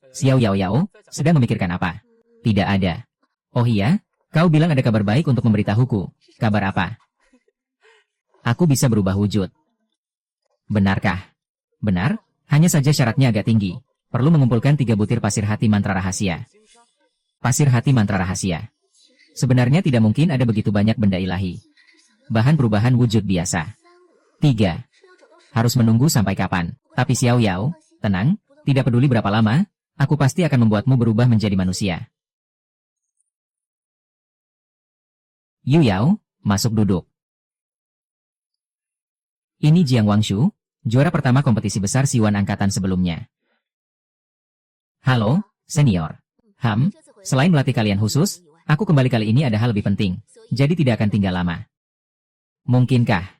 Xiao Yao Yao, sedang memikirkan apa? Tidak ada. Oh iya, kau bilang ada kabar baik untuk memberitahuku. Kabar apa? Aku bisa berubah wujud. Benarkah? Benar, hanya saja syaratnya agak tinggi. Perlu mengumpulkan 3 butir pasir hati mantra rahasia. Pasir hati mantra rahasia. Sebenarnya tidak mungkin ada begitu banyak benda ilahi. Bahan perubahan wujud biasa. 3. Harus menunggu sampai kapan? Tapi Xiao Yao, tenang, tidak peduli berapa lama, aku pasti akan membuatmu berubah menjadi manusia. Yu Yao, masuk duduk. Ini Jiang Wangshu, juara pertama kompetisi besar Siwan angkatan sebelumnya. Halo, senior. Selain melatih kalian khusus, aku kembali kali ini ada hal lebih penting, jadi tidak akan tinggal lama. Mungkinkah?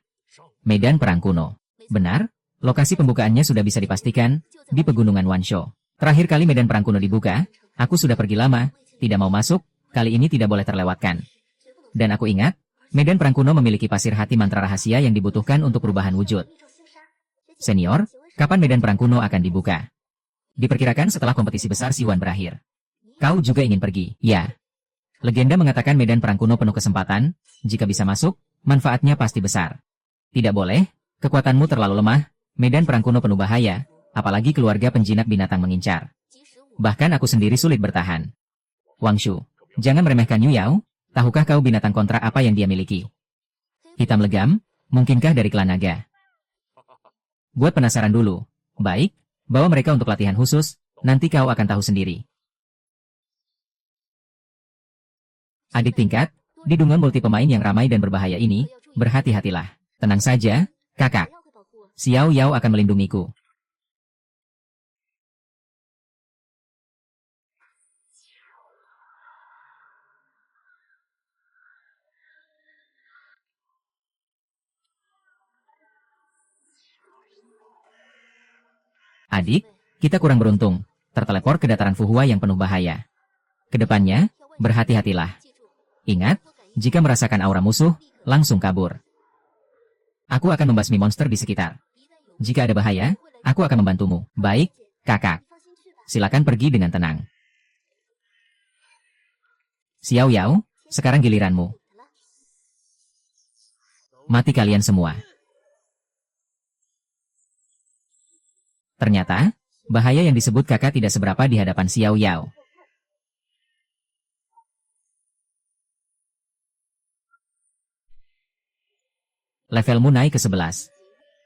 Medan perang kuno. Benar, lokasi pembukaannya sudah bisa dipastikan, di pegunungan Wansho. Terakhir kali medan perang kuno dibuka, aku sudah pergi lama, tidak mau masuk, kali ini tidak boleh terlewatkan. Dan aku ingat, medan perang kuno memiliki pasir hati mantra rahasia yang dibutuhkan untuk perubahan wujud. Senior, kapan medan perang kuno akan dibuka? Diperkirakan setelah kompetisi besar Siwan berakhir. Kau juga ingin pergi? Ya. Legenda mengatakan medan perang kuno penuh kesempatan, jika bisa masuk, manfaatnya pasti besar. Tidak boleh, kekuatanmu terlalu lemah, medan perang kuno penuh bahaya, apalagi keluarga penjinak binatang mengincar. Bahkan aku sendiri sulit bertahan. Wang Shu, jangan meremehkan Yu Yao, tahukah kau binatang kontrak apa yang dia miliki? Hitam legam, mungkinkah dari klan naga? Buat penasaran dulu. Baik, bawa mereka untuk latihan khusus, nanti kau akan tahu sendiri. Adik tingkat, di dungeon multi pemain yang ramai dan berbahaya ini, berhati-hatilah. Tenang saja, kakak. Xiao Yao akan melindungiku. Adik, kita kurang beruntung, terteleport ke dataran Fuhua yang penuh bahaya. Kedepannya, berhati-hatilah. Ingat, jika merasakan aura musuh, langsung kabur. Aku akan membasmi monster di sekitar. Jika ada bahaya, aku akan membantumu. Baik, kakak. Silakan pergi dengan tenang. Xiao Yao, sekarang giliranmu. Mati kalian semua. Ternyata, bahaya yang disebut kakak tidak seberapa di hadapan Xiao Yao. Levelmu naik ke 11.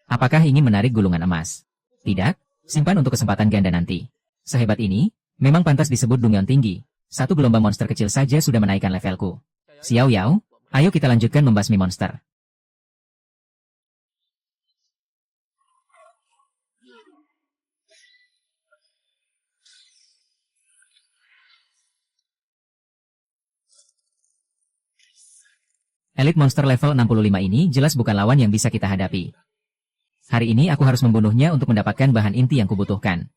Apakah ingin menarik gulungan emas? Tidak, simpan untuk kesempatan ganda nanti. Sehebat ini, memang pantas disebut dungeon tinggi. Satu gelombang monster kecil saja sudah menaikkan levelku. Xiao Yao, ayo kita lanjutkan membasmi monster. Elite monster level 65 ini jelas bukan lawan yang bisa kita hadapi. Hari ini aku harus membunuhnya untuk mendapatkan bahan inti yang kubutuhkan.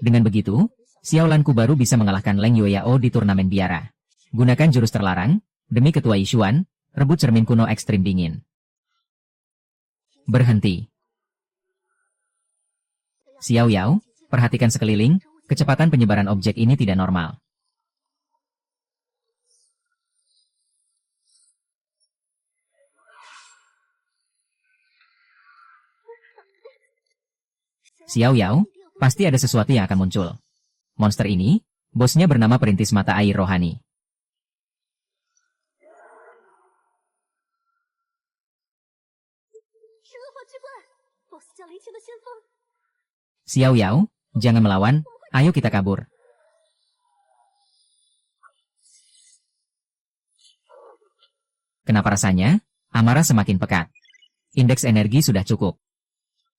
Dengan begitu, Xiao Lanku baru bisa mengalahkan Leng Yoyao di turnamen biara. Gunakan jurus terlarang, demi ketua Yishuan, rebut cermin kuno ekstrim dingin. Berhenti. Xiao Yao, perhatikan sekeliling, kecepatan penyebaran objek ini tidak normal. Xiao Yao, pasti ada sesuatu yang akan muncul. Monster ini, bosnya bernama Perintis Mata Air Rohani. Xiao Yao, jangan melawan, ayo kita kabur. Kenapa rasanya? Amarah semakin pekat. Indeks energi sudah cukup.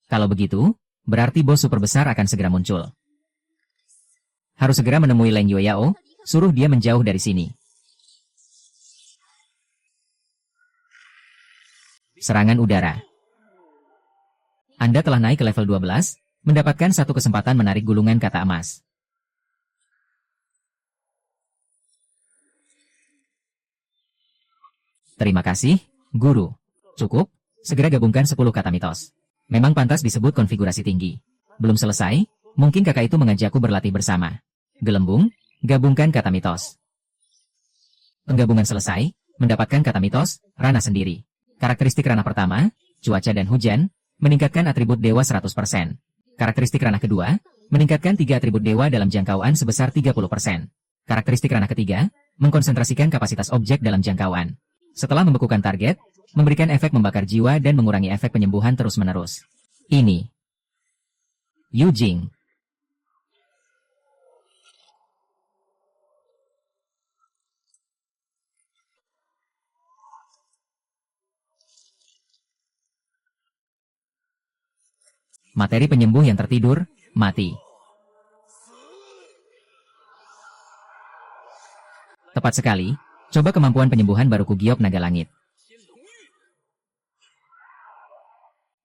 Kalau begitu, berarti bos super besar akan segera muncul. Harus segera menemui Leng Yoyao, suruh dia menjauh dari sini. Serangan udara. Anda telah naik ke level 12, mendapatkan satu kesempatan menarik gulungan kata emas. Terima kasih, Guru. Cukup, segera gabungkan 10 kata mitos. Memang pantas disebut konfigurasi tinggi. Belum selesai, mungkin kakak itu mengajakku berlatih bersama. Gelembung, gabungkan kata mitos. Penggabungan selesai, mendapatkan kata mitos, ranah sendiri. Karakteristik ranah pertama, cuaca dan hujan, meningkatkan atribut dewa 100%. Karakteristik ranah kedua, meningkatkan 3 atribut dewa dalam jangkauan sebesar 30%. Karakteristik ranah ketiga, mengkonsentrasikan kapasitas objek dalam jangkauan. Setelah membekukan target, memberikan efek membakar jiwa dan mengurangi efek penyembuhan terus-menerus. Ini Yu Jing. Materi penyembuh yang tertidur, mati. Tepat sekali, coba kemampuan penyembuhan baru Kugiok Naga Langit.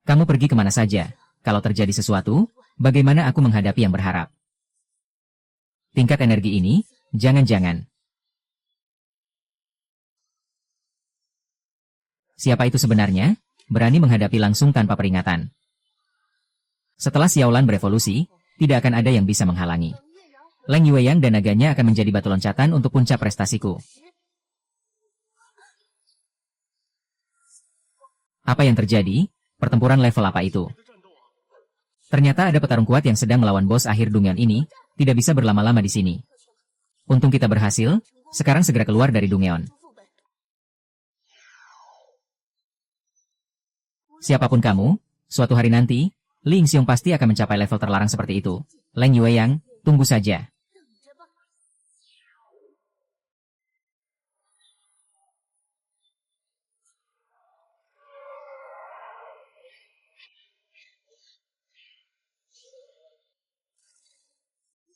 Kamu pergi kemana saja? Kalau terjadi sesuatu, bagaimana aku menghadapi yang berharap? Tingkat energi ini, jangan-jangan. Siapa itu sebenarnya? Berani menghadapi langsung tanpa peringatan. Setelah Xiaolan berevolusi, tidak akan ada yang bisa menghalangi. Leng Yueyang dan naganya akan menjadi batu loncatan untuk puncak prestasiku. Apa yang terjadi? Pertempuran level apa itu? Ternyata ada petarung kuat yang sedang melawan bos akhir Dungeon ini, tidak bisa berlama-lama di sini. Untung kita berhasil, sekarang segera keluar dari Dungeon. Siapapun kamu, suatu hari nanti, Ling Xiong pasti akan mencapai level terlarang seperti itu. Leng Yueyang, tunggu saja.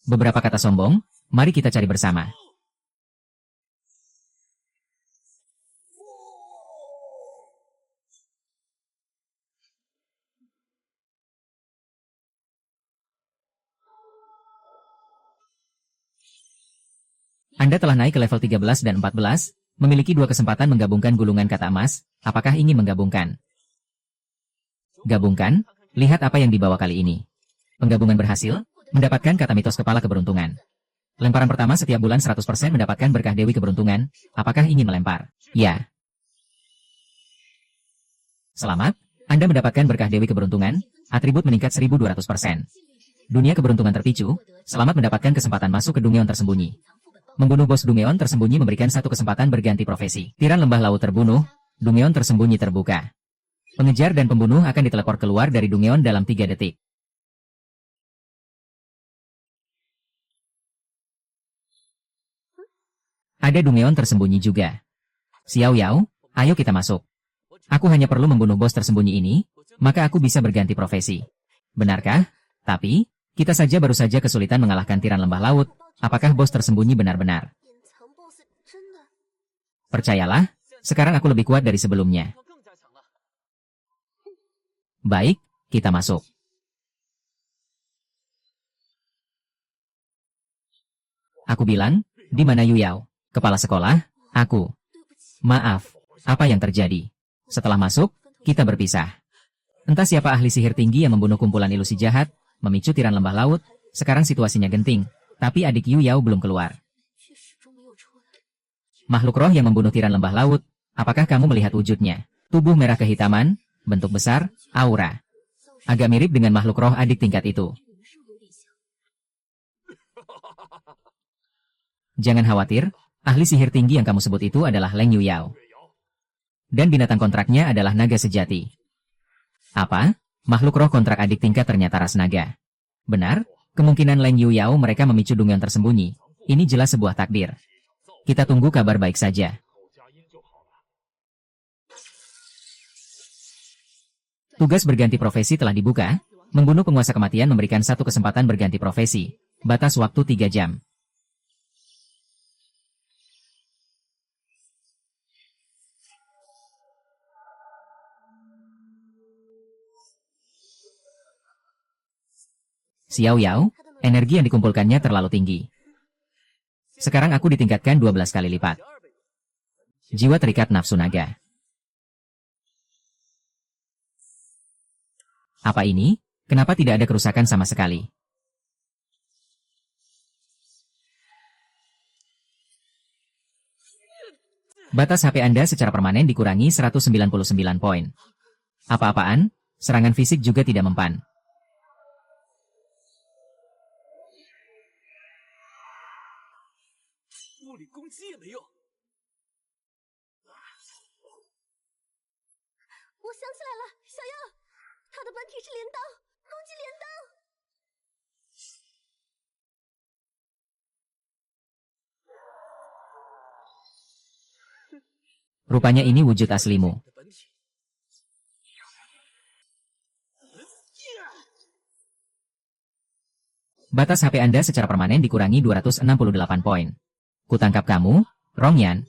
Beberapa kata sombong, mari kita cari bersama. Anda telah naik ke level 13 dan 14, memiliki 2 kesempatan menggabungkan gulungan kata emas, apakah ingin menggabungkan? Gabungkan, lihat apa yang dibawa kali ini. Penggabungan berhasil, mendapatkan kata mitos kepala keberuntungan. Lemparan pertama setiap bulan 100% mendapatkan berkah Dewi Keberuntungan, apakah ingin melempar? Ya. Selamat, Anda mendapatkan berkah Dewi Keberuntungan, atribut meningkat 1200%. Dunia keberuntungan terpicu, selamat mendapatkan kesempatan masuk ke Dungeon tersembunyi. Membunuh bos Dungeon tersembunyi memberikan 1 kesempatan berganti profesi. Tiran lembah laut terbunuh, Dungeon tersembunyi terbuka. Pengejar dan pembunuh akan diteleport keluar dari Dungeon dalam 3 detik. Ada Dungeon tersembunyi juga. Xiao Yao, ayo kita masuk. Aku hanya perlu membunuh bos tersembunyi ini, maka aku bisa berganti profesi. Benarkah? Tapi, kita saja baru saja kesulitan mengalahkan tiran lembah laut. Apakah bos tersembunyi benar-benar? Percayalah, sekarang aku lebih kuat dari sebelumnya. Baik, kita masuk. Aku bilang, di mana Yu Yao? Kepala sekolah, aku. Maaf, apa yang terjadi? Setelah masuk, kita berpisah. Entah siapa ahli sihir tinggi yang membunuh kumpulan ilusi jahat, memicu tiran lembah laut, sekarang situasinya genting. Tapi adik Yu Yao belum keluar. Makhluk roh yang membunuh tiran lembah laut, apakah kamu melihat wujudnya? Tubuh merah kehitaman, bentuk besar, aura. Agak mirip dengan makhluk roh adik tingkat itu. Jangan khawatir, ahli sihir tinggi yang kamu sebut itu adalah Leng Yu Yao. Dan binatang kontraknya adalah naga sejati. Apa? Makhluk roh kontrak adik tingkat ternyata ras naga. Benar? Kemungkinan Leng Yu Yao mereka memicu Dungeon tersembunyi. Ini jelas sebuah takdir. Kita tunggu kabar baik saja. Tugas berganti profesi telah dibuka. Membunuh penguasa kematian memberikan 1 kesempatan berganti profesi. Batas waktu 3 jam. Xiao Yao, energi yang dikumpulkannya terlalu tinggi. Sekarang aku ditingkatkan 12 kali lipat. Jiwa terikat nafsu naga. Apa ini? Kenapa tidak ada kerusakan sama sekali? Batas HP Anda secara permanen dikurangi 199 poin. Apa-apaan? Serangan fisik juga tidak mempan. Rupanya ini wujud aslimu. Batas HP Anda secara permanen dikurangi 268 poin. Kutangkap kamu, Rongyan.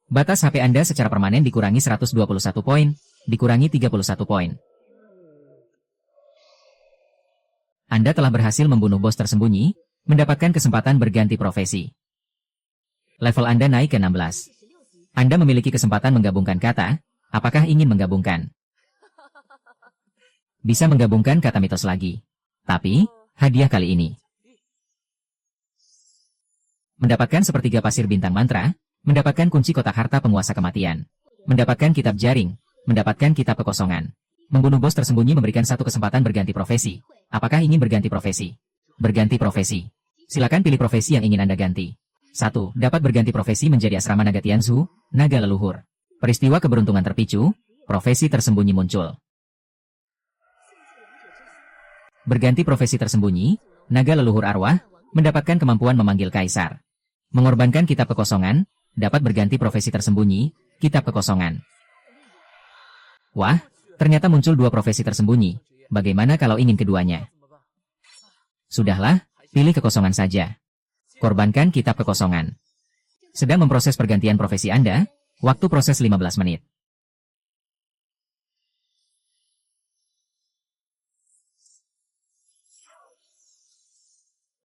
Batas HP Anda secara permanen dikurangi 121 poin, dikurangi 31 poin. Anda telah berhasil membunuh bos tersembunyi, mendapatkan kesempatan berganti profesi. Level Anda naik ke 16. Anda memiliki kesempatan menggabungkan kata, apakah ingin menggabungkan? Bisa menggabungkan kata mitos lagi. Tapi, hadiah kali ini. Mendapatkan sepertiga pasir bintang mantra, mendapatkan kunci kotak harta penguasa kematian, mendapatkan kitab jaring, mendapatkan kitab kekosongan. Membunuh bos tersembunyi memberikan satu kesempatan berganti profesi. Apakah ingin berganti profesi? Berganti profesi. Silakan pilih profesi yang ingin Anda ganti. 1. Dapat berganti profesi menjadi asrama naga Tianzu, naga leluhur. Peristiwa keberuntungan terpicu, profesi tersembunyi muncul. Berganti profesi tersembunyi, naga leluhur arwah, mendapatkan kemampuan memanggil kaisar. Mengorbankan kitab kekosongan, dapat berganti profesi tersembunyi, kitab kekosongan. Wah, ternyata muncul dua profesi tersembunyi. Bagaimana kalau ingin keduanya? Sudahlah, pilih kekosongan saja. Korbankan kitab kekosongan. Sedang memproses pergantian profesi Anda, waktu proses 15 menit.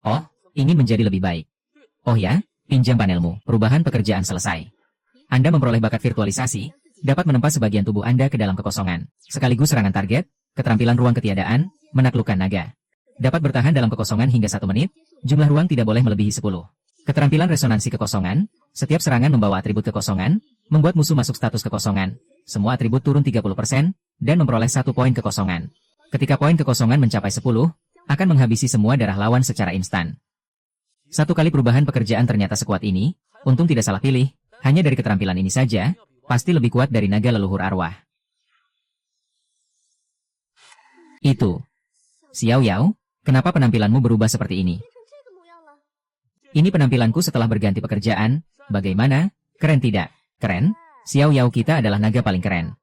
Oh, ingin menjadi lebih baik. Oh ya, pinjam panelmu, perubahan pekerjaan selesai. Anda memperoleh bakat virtualisasi, dapat menempa sebagian tubuh Anda ke dalam kekosongan, sekaligus serangan target, keterampilan ruang ketiadaan, menaklukkan naga. Dapat bertahan dalam kekosongan hingga 1 menit, jumlah ruang tidak boleh melebihi 10. Keterampilan resonansi kekosongan, setiap serangan membawa atribut kekosongan, membuat musuh masuk status kekosongan, semua atribut turun 30%, dan memperoleh 1 poin kekosongan. Ketika poin kekosongan mencapai 10, akan menghabisi semua darah lawan secara instan. 1 kali perubahan pekerjaan ternyata sekuat ini, untung tidak salah pilih, hanya dari keterampilan ini saja, pasti lebih kuat dari naga leluhur arwah. Itu. Xiao Yao, kenapa penampilanmu berubah seperti ini? Ini penampilanku setelah berganti pekerjaan, bagaimana? Keren tidak? Keren? Xiao Yao kita adalah naga paling keren.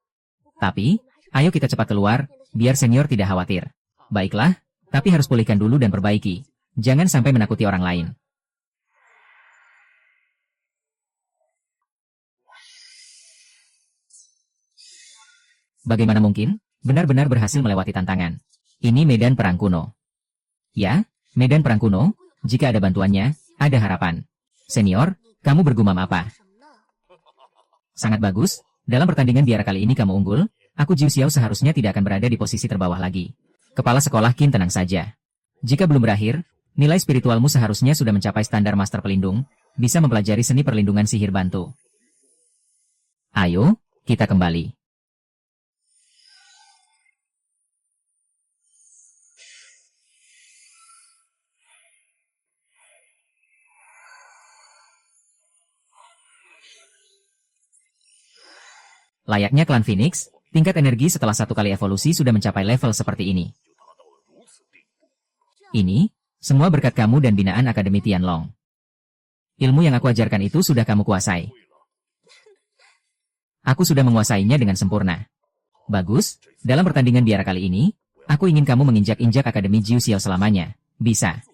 Tapi, ayo kita cepat keluar, biar senior tidak khawatir. Baiklah, tapi harus pulihkan dulu dan perbaiki. Jangan sampai menakuti orang lain. Bagaimana mungkin? Benar-benar berhasil melewati tantangan. Ini medan perang kuno. Ya, medan perang kuno, jika ada bantuannya, ada harapan. Senior, kamu bergumam apa? Sangat bagus, dalam pertandingan biara kali ini kamu unggul, aku Jiu Xiao seharusnya tidak akan berada di posisi terbawah lagi. Kepala sekolah Qin tenang saja. Jika belum berakhir, nilai spiritualmu seharusnya sudah mencapai standar master pelindung, bisa mempelajari seni perlindungan sihir bantu. Ayo, kita kembali. Layaknya klan Phoenix, tingkat energi setelah 1 kali evolusi sudah mencapai level seperti ini. Ini, semua berkat kamu dan binaan Akademi Tianlong. Ilmu yang aku ajarkan itu sudah kamu kuasai. Aku sudah menguasainya dengan sempurna. Bagus, dalam pertandingan biara kali ini, aku ingin kamu menginjak-injak Akademi Jiu Xiao selamanya. Bisa.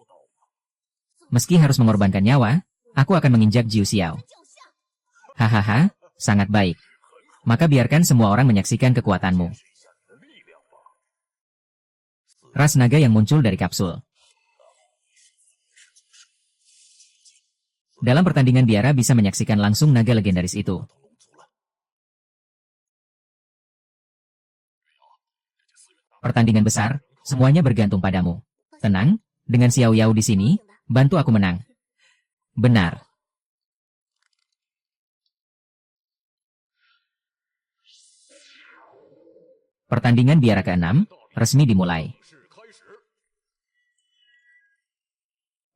Meski harus mengorbankan nyawa, aku akan menginjak Jiu Xiao. Hahaha, sangat baik. Maka biarkan semua orang menyaksikan kekuatanmu. Ras naga yang muncul dari kapsul. Dalam pertandingan biara bisa menyaksikan langsung naga legendaris itu. Pertandingan besar, semuanya bergantung padamu. Tenang, dengan Xiao Yao di sini, bantu aku menang. Benar. Pertandingan biara ke-6, resmi dimulai.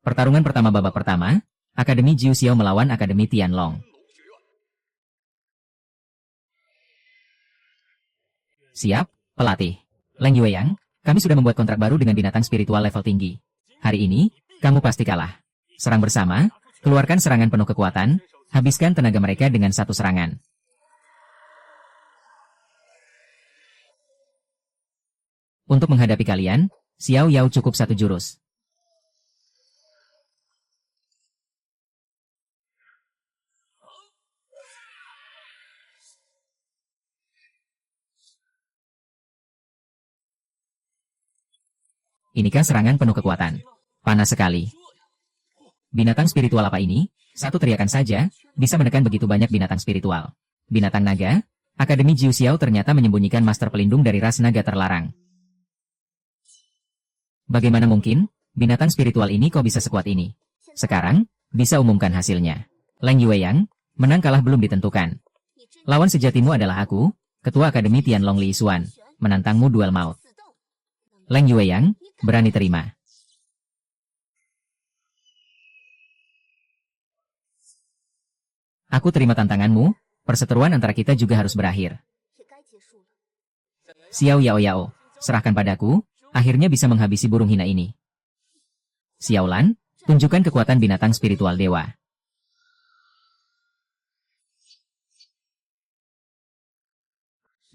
Pertarungan pertama babak pertama, Akademi Jiu Xiao melawan Akademi Tianlong. Siap, pelatih. Leng Yueyang, kami sudah membuat kontrak baru dengan binatang spiritual level tinggi. Hari ini, kamu pasti kalah. Serang bersama, keluarkan serangan penuh kekuatan, habiskan tenaga mereka dengan 1 serangan. Untuk menghadapi kalian, Xiao Yao cukup 1 jurus. Inikah serangan penuh kekuatan? Panas sekali. Binatang spiritual apa ini? Satu teriakan saja, bisa menekan begitu banyak binatang spiritual. Binatang naga? Akademi Jiu Xiao ternyata menyembunyikan master pelindung dari ras naga terlarang. Bagaimana mungkin? Binatang spiritual ini kok bisa sekuat ini? Sekarang, bisa umumkan hasilnya. Leng Yueyang, menang kalah belum ditentukan. Lawan sejatimu adalah aku, Ketua Akademi Tianlong Li Xuan, menantangmu duel maut. Leng Yueyang, berani terima. Aku terima tantanganmu, perseteruan antara kita juga harus berakhir. Xiao Yao Yao, serahkan padaku, akhirnya bisa menghabisi burung hina ini. Xiao Lan, tunjukkan kekuatan binatang spiritual dewa.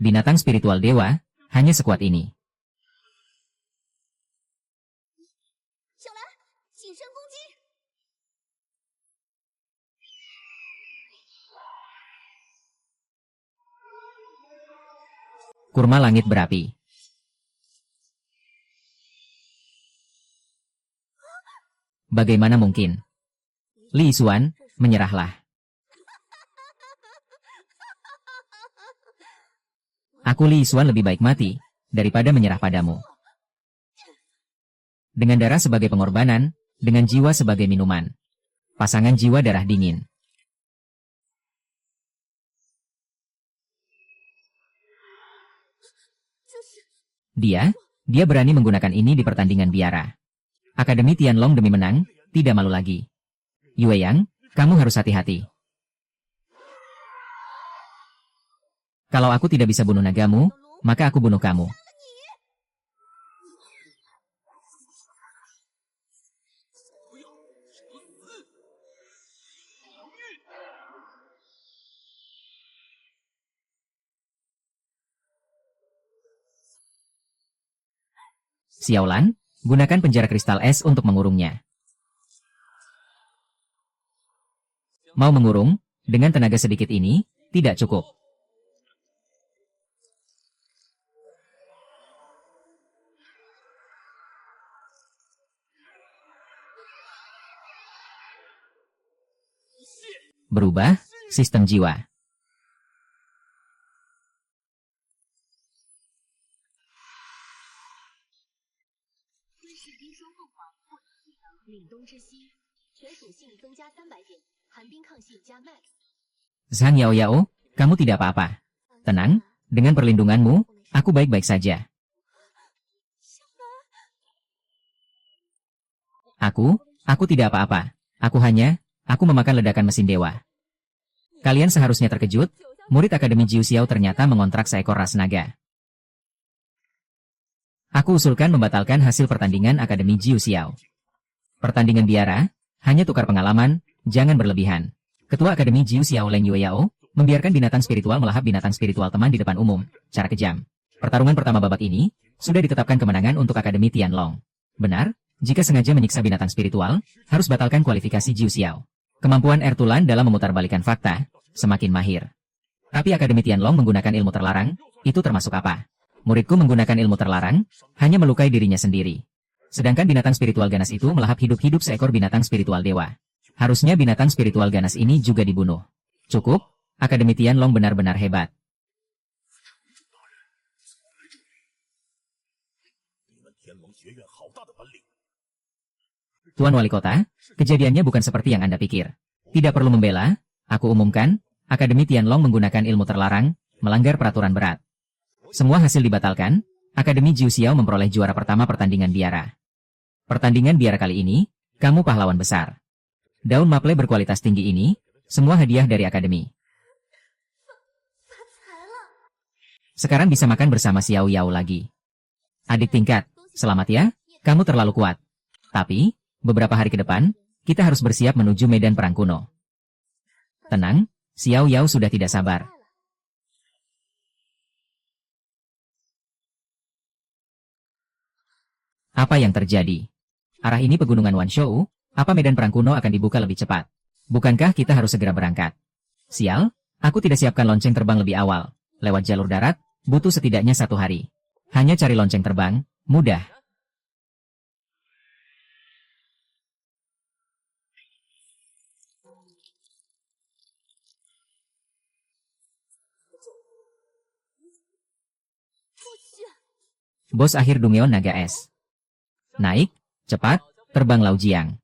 Binatang spiritual dewa, hanya sekuat ini. Kurma langit berapi. Bagaimana mungkin? Li Xuan, menyerahlah. Aku Li Xuan lebih baik mati, daripada menyerah padamu. Dengan darah sebagai pengorbanan, dengan jiwa sebagai minuman. Pasangan jiwa darah dingin. Dia berani menggunakan ini di pertandingan biara. Akademi Tianlong demi menang, tidak malu lagi. Yueyang, kamu harus hati-hati. Kalau aku tidak bisa bunuh nagamu, maka aku bunuh kamu. Xiao Lan, gunakan penjara kristal es untuk mengurungnya. Mau mengurung, dengan tenaga sedikit ini, tidak cukup. Berubah, sistem jiwa. Zhang Yao Yao, kamu tidak apa-apa. Tenang, dengan perlindunganmu, aku baik-baik saja. Aku tidak apa-apa. Aku memakan ledakan mesin dewa. Kalian seharusnya terkejut, murid Akademi Jiu Xiao ternyata mengontrak seekor ras naga. Aku usulkan membatalkan hasil pertandingan Akademi Jiu Xiao. Pertandingan biara, hanya tukar pengalaman, jangan berlebihan. Ketua Akademi Jiu Xiao Leng Yueyao, membiarkan binatang spiritual melahap binatang spiritual teman di depan umum, cara kejam. Pertarungan pertama babak ini, sudah ditetapkan kemenangan untuk Akademi Tianlong. Benar, jika sengaja menyiksa binatang spiritual, harus batalkan kualifikasi Jiu Xiao. Kemampuan Ertulan dalam memutarbalikkan fakta, semakin mahir. Tapi Akademi Tianlong menggunakan ilmu terlarang, itu termasuk apa? Muridku menggunakan ilmu terlarang, hanya melukai dirinya sendiri. Sedangkan binatang spiritual ganas itu melahap hidup-hidup seekor binatang spiritual dewa. Harusnya binatang spiritual ganas ini juga dibunuh. Cukup, Akademi Tianlong benar-benar hebat. Tuan Wali Kota, kejadiannya bukan seperti yang Anda pikir. Tidak perlu membela, aku umumkan, Akademi Tianlong menggunakan ilmu terlarang, melanggar peraturan berat. Semua hasil dibatalkan, Akademi Jiu Xiao memperoleh juara pertama pertandingan biara. Pertandingan biara kali ini, kamu pahlawan besar. Daun maple berkualitas tinggi ini, semua hadiah dari Akademi. Sekarang bisa makan bersama Xiao Yao lagi. Adik tingkat, selamat ya, kamu terlalu kuat. Tapi, beberapa hari ke depan, kita harus bersiap menuju medan perang kuno. Tenang, Xiao Yao sudah tidak sabar. Apa yang terjadi? Arah ini pegunungan Wanshou, apa medan perang kuno akan dibuka lebih cepat? Bukankah kita harus segera berangkat? Sial, aku tidak siapkan lonceng terbang lebih awal. Lewat jalur darat, butuh setidaknya 1 hari. Hanya cari lonceng terbang, mudah. Bos akhir Dungeon Naga Es. Naik, cepat, terbang Lau Jiang.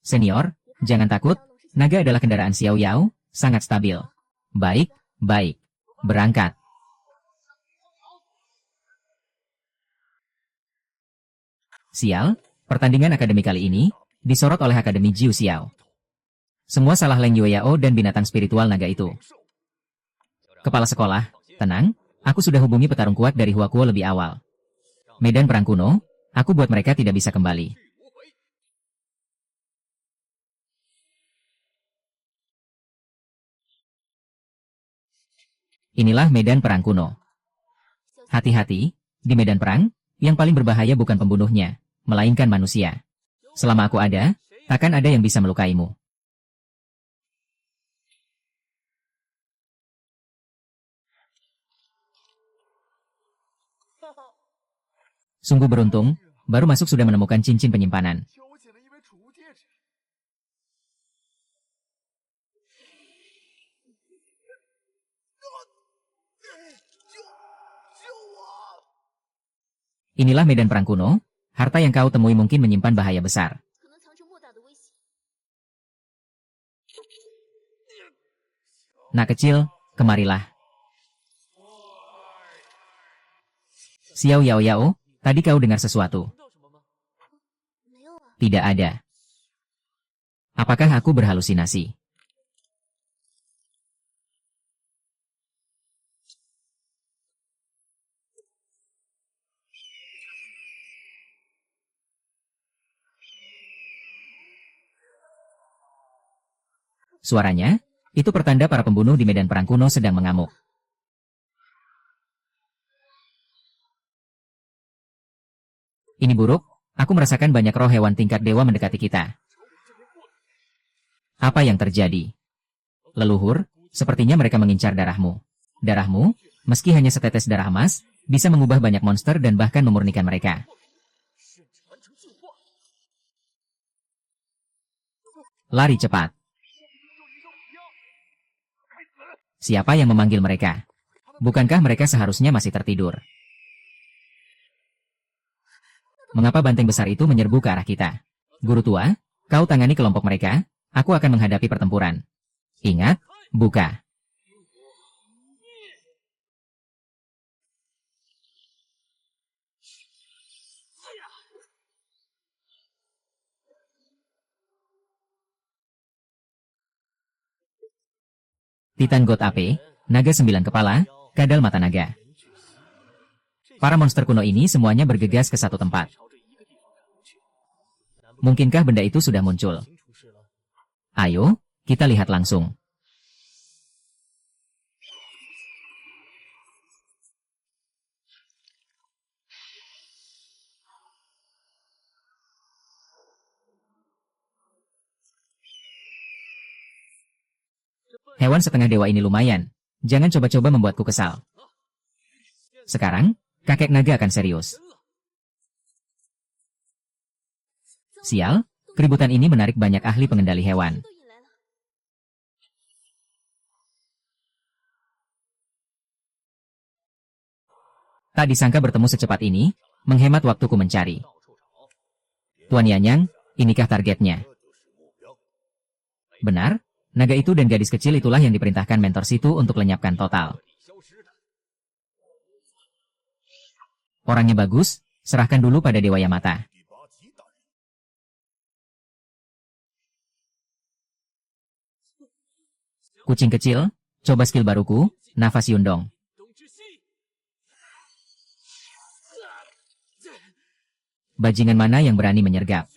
Senior, jangan takut, naga adalah kendaraan Xiao Yao, sangat stabil. Baik, baik. Berangkat. Sial, pertandingan akademi kali ini disorot oleh Akademi Jiu Xiao. Semua salah Leng Yueyao dan binatang spiritual naga itu. Kepala sekolah, tenang, aku sudah hubungi petarung kuat dari Huakuo lebih awal. Medan perang kuno, aku buat mereka tidak bisa kembali. Inilah medan perang kuno. Hati-hati, di medan perang, yang paling berbahaya bukan pembunuhnya, melainkan manusia. Selama aku ada, takkan ada yang bisa melukaimu. Sungguh beruntung, baru masuk sudah menemukan cincin penyimpanan. Inilah medan perang kuno, harta yang kau temui mungkin menyimpan bahaya besar. Nak kecil, kemarilah. Xiao Yao Yao, tadi kau dengar sesuatu? Tidak ada. Apakah aku berhalusinasi? Suaranya, itu pertanda para pembunuh di medan perang kuno sedang mengamuk. Ini buruk, aku merasakan banyak roh hewan tingkat dewa mendekati kita. Apa yang terjadi? Leluhur, sepertinya mereka mengincar darahmu. Darahmu, meski hanya setetes darah emas, bisa mengubah banyak monster dan bahkan memurnikan mereka. Lari cepat. Siapa yang memanggil mereka? Bukankah mereka seharusnya masih tertidur? Mengapa banteng besar itu menyerbu ke arah kita? Guru tua, kau tangani kelompok mereka, aku akan menghadapi pertempuran. Ingat, buka. Titan God AP, naga 9 kepala, kadal mata naga. Para monster kuno ini semuanya bergegas ke satu tempat. Mungkinkah benda itu sudah muncul? Ayo, kita lihat langsung. Hewan setengah dewa ini lumayan. Jangan coba-coba membuatku kesal. Sekarang, kakek naga akan serius. Sial, keributan ini menarik banyak ahli pengendali hewan. Tak disangka bertemu secepat ini, menghemat waktuku mencari. Tuan Yanyang, inikah targetnya? Benar, naga itu dan gadis kecil itulah yang diperintahkan mentor situ untuk lenyapkan total. Orangnya bagus, serahkan dulu pada Dewa Yamata. Kucing kecil, coba skill baruku, nafas Yundong. Bajingan mana yang berani menyergap?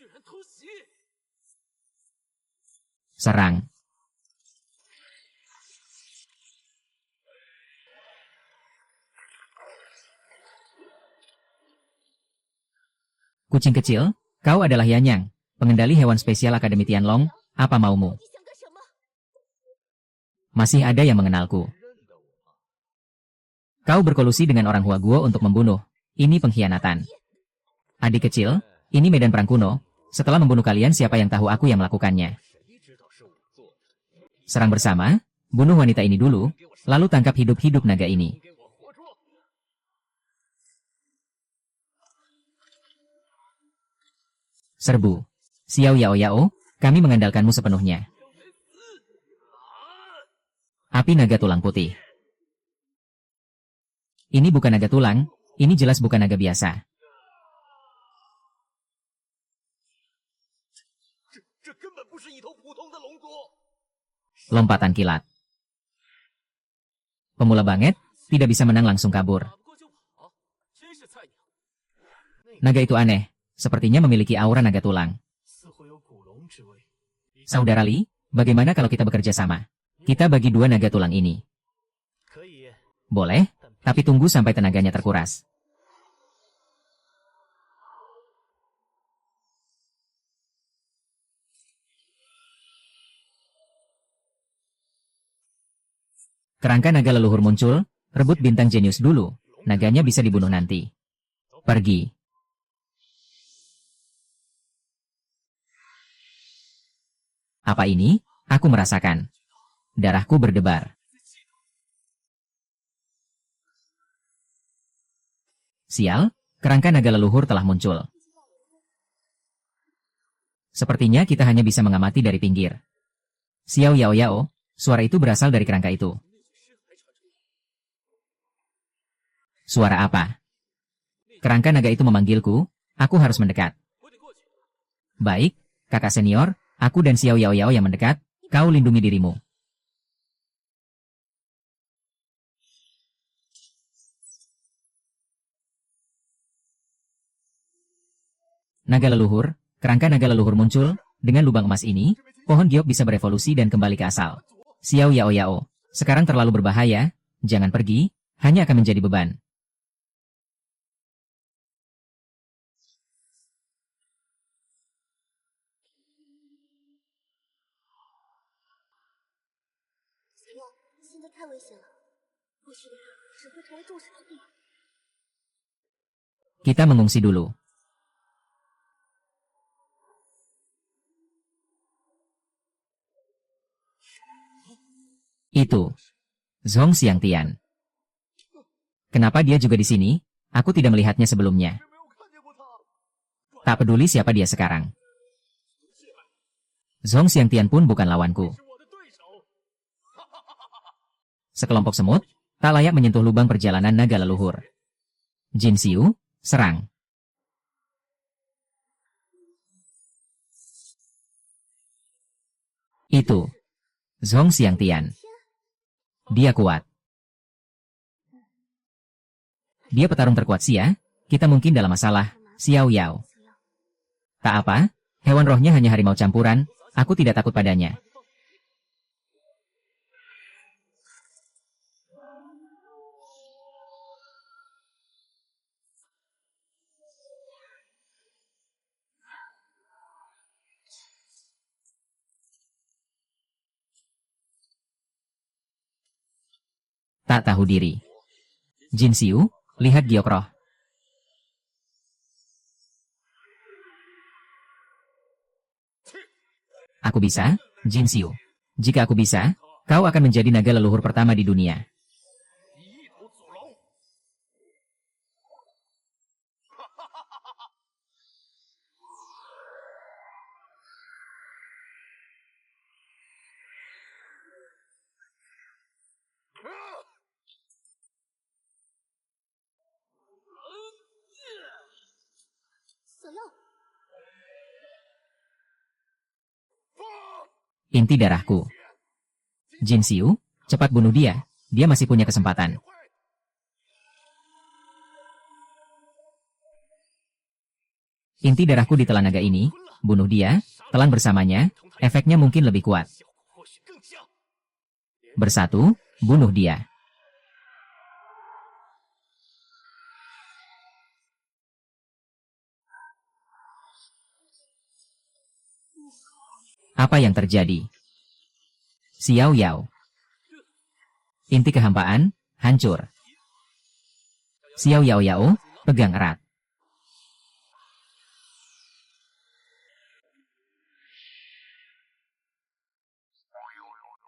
Serang. Kucing kecil, kau adalah Yanyang, pengendali hewan spesial Akademi Tianlong, apa maumu? Masih ada yang mengenalku. Kau berkolusi dengan orang Huaguo untuk membunuh, ini pengkhianatan. Adik kecil, ini medan perang kuno, setelah membunuh kalian siapa yang tahu aku yang melakukannya? Serang bersama, bunuh wanita ini dulu, lalu tangkap hidup-hidup naga ini. Serbu. Xiao Yao Yao, kami mengandalkanmu sepenuhnya. Api naga tulang putih. Ini bukan naga tulang, ini jelas bukan naga biasa. Lompatan kilat. Pemula banget, tidak bisa menang langsung kabur. Naga itu aneh, sepertinya memiliki aura naga tulang. Saudara Li, bagaimana kalau kita bekerja sama? Kita bagi 2 naga tulang ini. Boleh, tapi tunggu sampai tenaganya terkuras. Kerangka naga leluhur muncul, rebut bintang jenius dulu, naganya bisa dibunuh nanti. Pergi. Apa ini? Aku merasakan. Darahku berdebar. Sial, kerangka naga leluhur telah muncul. Sepertinya kita hanya bisa mengamati dari pinggir. Xiao Yao Yao, suara itu berasal dari kerangka itu. Suara apa? Kerangka naga itu memanggilku, aku harus mendekat. Baik, kakak senior, aku dan Xiao Yao Yao yang mendekat, kau lindungi dirimu. Naga leluhur, kerangka naga leluhur muncul, dengan lubang emas ini, pohon giok bisa berevolusi dan kembali ke asal. Xiao Yao Yao, sekarang terlalu berbahaya, jangan pergi, hanya akan menjadi beban. Kita mengungsi dulu. Itu Zhong Xiangtian. Kenapa dia juga di sini? Aku tidak melihatnya sebelumnya. Tak peduli siapa dia sekarang. Zhong Xiangtian pun bukan lawanku. Sekelompok semut, tak layak menyentuh lubang perjalanan naga leluhur. Jin Xiu, serang. Itu Zhong Xiangtian. Dia kuat. Dia petarung terkuat Xia, kita mungkin dalam masalah, Xiao Yao. Tak apa, hewan rohnya hanya harimau campuran, aku tidak takut padanya. Tak tahu diri. Jin Xiu, lihat giok roh. Aku bisa, Jin Xiu. Jika aku bisa, kau akan menjadi naga leluhur pertama di dunia. Inti darahku. Jin Xiu, cepat bunuh dia, dia masih punya kesempatan. Inti darahku di telan naga ini, bunuh dia, telan bersamanya, efeknya mungkin lebih kuat. Bersatu, bunuh dia. Apa yang terjadi? Xiao Yao. Inti kehampaan, hancur. Xiao Yao Yao, pegang erat.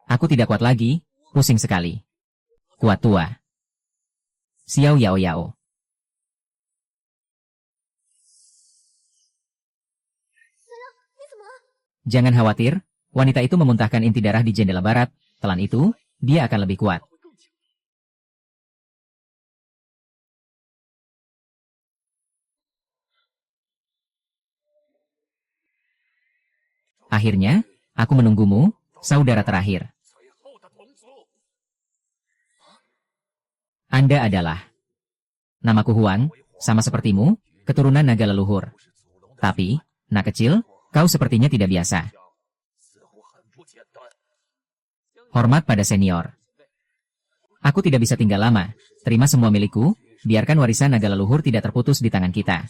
Aku tidak kuat lagi, pusing sekali. Kuat tua. Xiao Yao Yao. Jangan khawatir, wanita itu memuntahkan inti darah di jendela barat, telan itu, dia akan lebih kuat. Akhirnya, aku menunggumu, saudara terakhir. Anda adalah. Namaku Huang, sama sepertimu, keturunan naga leluhur. Tapi, nak kecil, kau sepertinya tidak biasa. Hormat pada senior. Aku tidak bisa tinggal lama, terima semua milikku, biarkan warisan naga leluhur tidak terputus di tangan kita.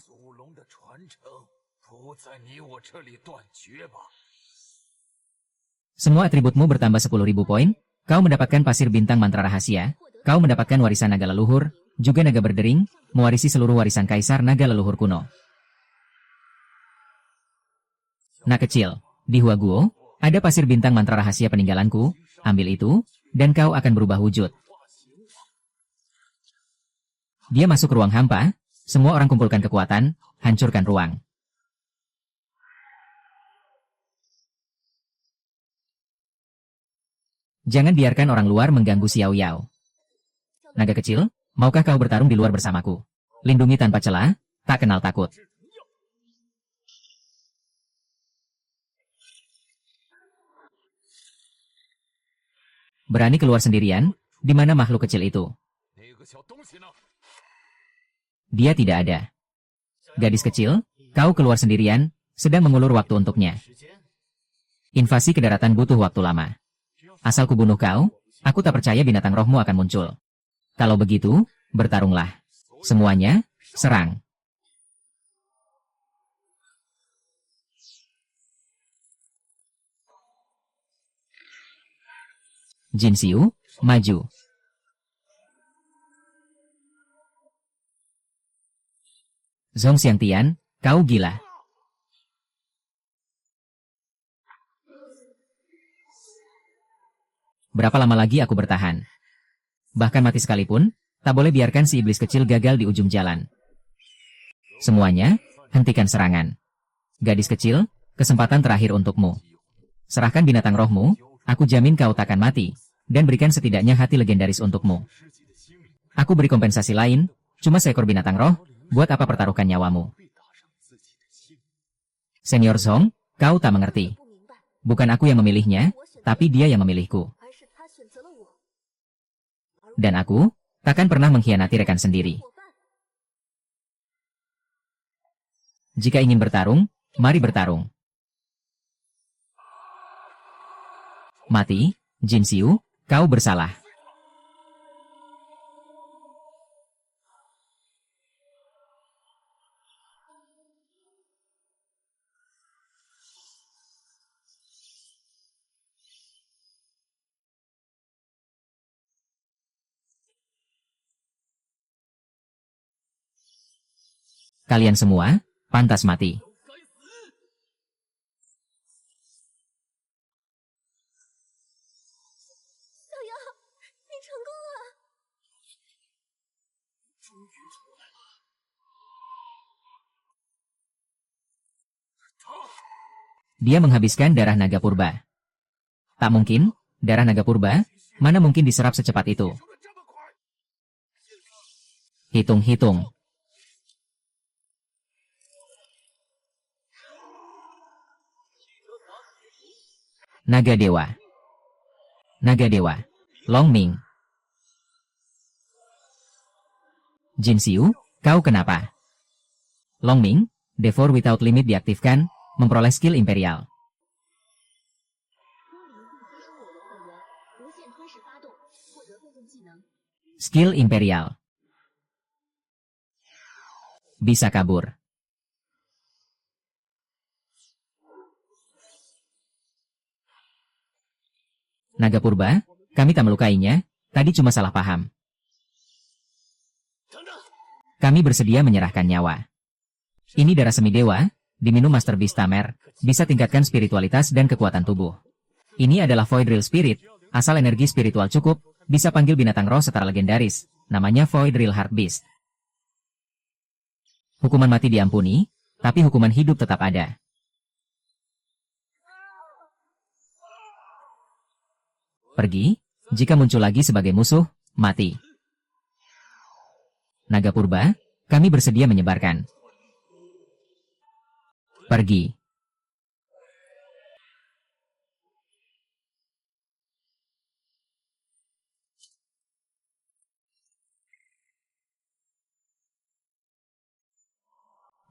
Semua atributmu bertambah 10.000 poin, kau mendapatkan pasir bintang mantra rahasia, kau mendapatkan warisan naga leluhur, juga naga berdering, mewarisi seluruh warisan kaisar naga leluhur kuno. Nak kecil, di Huaguo, ada pasir bintang mantra rahasia peninggalanku, ambil itu, dan kau akan berubah wujud. Dia masuk ruang hampa, semua orang kumpulkan kekuatan, hancurkan ruang. Jangan biarkan orang luar mengganggu Xiao Yao. Naga kecil, maukah kau bertarung di luar bersamaku? Lindungi tanpa celah, tak kenal takut. Berani keluar sendirian, di mana makhluk kecil itu? Dia tidak ada. Gadis kecil, kau keluar sendirian, sedang mengulur waktu untuknya. Invasi ke daratan butuh waktu lama. Asal kubunuh kau, aku tak percaya binatang rohmu akan muncul. Kalau begitu, bertarunglah. Semuanya, serang. Jin Xiu, maju. Zhong Xiangtian, kau gila. Berapa lama lagi aku bertahan? Bahkan mati sekalipun, tak boleh biarkan si iblis kecil gagal di ujung jalan. Semuanya, hentikan serangan. Gadis kecil, kesempatan terakhir untukmu. Serahkan binatang rohmu, aku jamin kau takkan mati, dan berikan setidaknya hati legendaris untukmu. Aku beri kompensasi lain, cuma seekor binatang roh, buat apa pertaruhkan nyawamu? Senior Zhong, kau tak mengerti. Bukan aku yang memilihnya, tapi dia yang memilihku. Dan aku, takkan pernah mengkhianati rekan sendiri. Jika ingin bertarung, mari bertarung. Mati, Jin Xiu, kau bersalah. Kalian semua, pantas mati. Dia menghabiskan darah naga purba. Tak mungkin, darah naga purba, mana mungkin diserap secepat itu. Hitung-hitung. Naga Dewa. Naga Dewa. Long Ming. Jin Xiu, kau kenapa? Long Ming, Devour Without Limit diaktifkan, memperoleh skill imperial. Skill imperial. Bisa kabur. Naga purba, kami tak melukainya, tadi cuma salah paham. Kami bersedia menyerahkan nyawa. Ini darah semidewa, diminum Master Beast Tamer, bisa tingkatkan spiritualitas dan kekuatan tubuh. Ini adalah Void Real Spirit, asal energi spiritual cukup, bisa panggil binatang roh setara legendaris, namanya Void Real Heart Beast. Hukuman mati diampuni, tapi hukuman hidup tetap ada. Pergi, jika muncul lagi sebagai musuh, mati. Naga purba, kami bersedia menyebarkan. Pergi.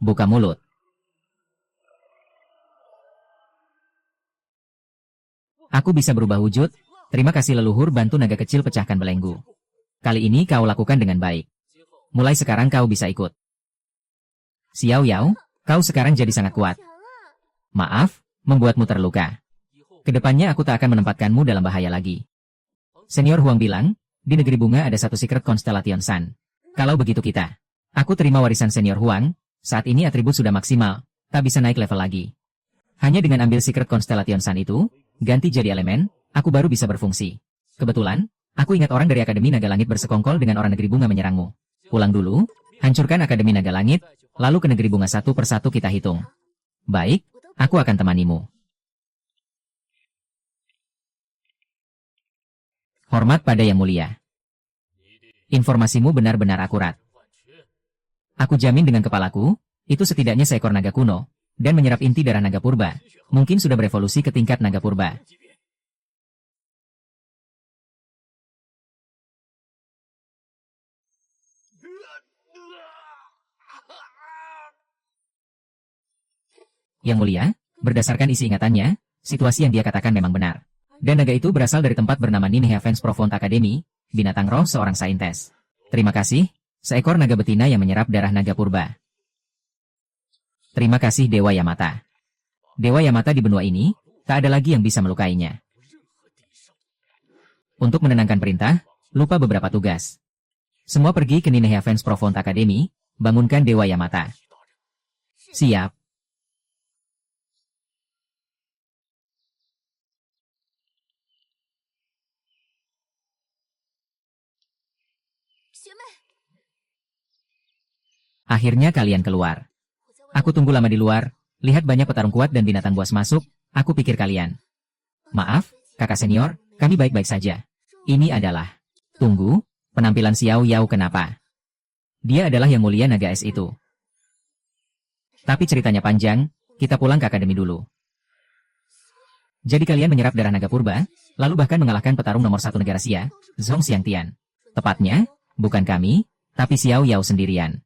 Buka mulut. Aku bisa berubah wujud, terima kasih leluhur bantu naga kecil pecahkan belenggu. Kali ini kau lakukan dengan baik. Mulai sekarang kau bisa ikut. Xiao Yao, kau sekarang jadi sangat kuat. Maaf, membuatmu terluka. Kedepannya aku tak akan menempatkanmu dalam bahaya lagi. Senior Huang bilang, di negeri bunga ada satu secret Constellation Sun. Kalau begitu kita. Aku terima warisan Senior Huang, saat ini atribut sudah maksimal, tak bisa naik level lagi. Hanya dengan ambil secret Constellation Sun itu, ganti jadi elemen, aku baru bisa berfungsi. Kebetulan, aku ingat orang dari Akademi Naga Langit bersekongkol dengan orang negeri bunga menyerangmu. Pulang dulu, hancurkan Akademi Naga Langit, lalu ke negeri bunga satu persatu kita hitung. Baik, aku akan temanimu. Hormat pada Yang Mulia. Informasimu benar-benar akurat. Aku jamin dengan kepalaku, itu setidaknya seekor naga kuno, dan menyerap inti darah naga purba. Mungkin sudah berevolusi ke tingkat naga purba. Yang Mulia, berdasarkan isi ingatannya, situasi yang dia katakan memang benar. Dan naga itu berasal dari tempat bernama Nine Heavens Profound Academy, binatang roh seorang saintes. Terima kasih, seekor naga betina yang menyerap darah naga purba. Terima kasih Dewa Yamata. Dewa Yamata di benua ini, tak ada lagi yang bisa melukainya. Untuk menenangkan perintah, lupa beberapa tugas. Semua pergi ke Nine Heavens Profound Academy, bangunkan Dewa Yamata. Siap. Akhirnya kalian keluar. Aku tunggu lama di luar, lihat banyak petarung kuat dan binatang buas masuk, aku pikir kalian. Maaf, kakak senior, kami baik-baik saja. Ini adalah... Tunggu, penampilan Xiao Yao kenapa? Dia adalah yang mulia naga es itu. Tapi ceritanya panjang, kita pulang ke akademi dulu. Jadi kalian menyerap darah naga purba, lalu bahkan mengalahkan petarung nomor 1 negara Xia, Zhong Xiangtian. Tepatnya, bukan kami, tapi Xiao Yao sendirian.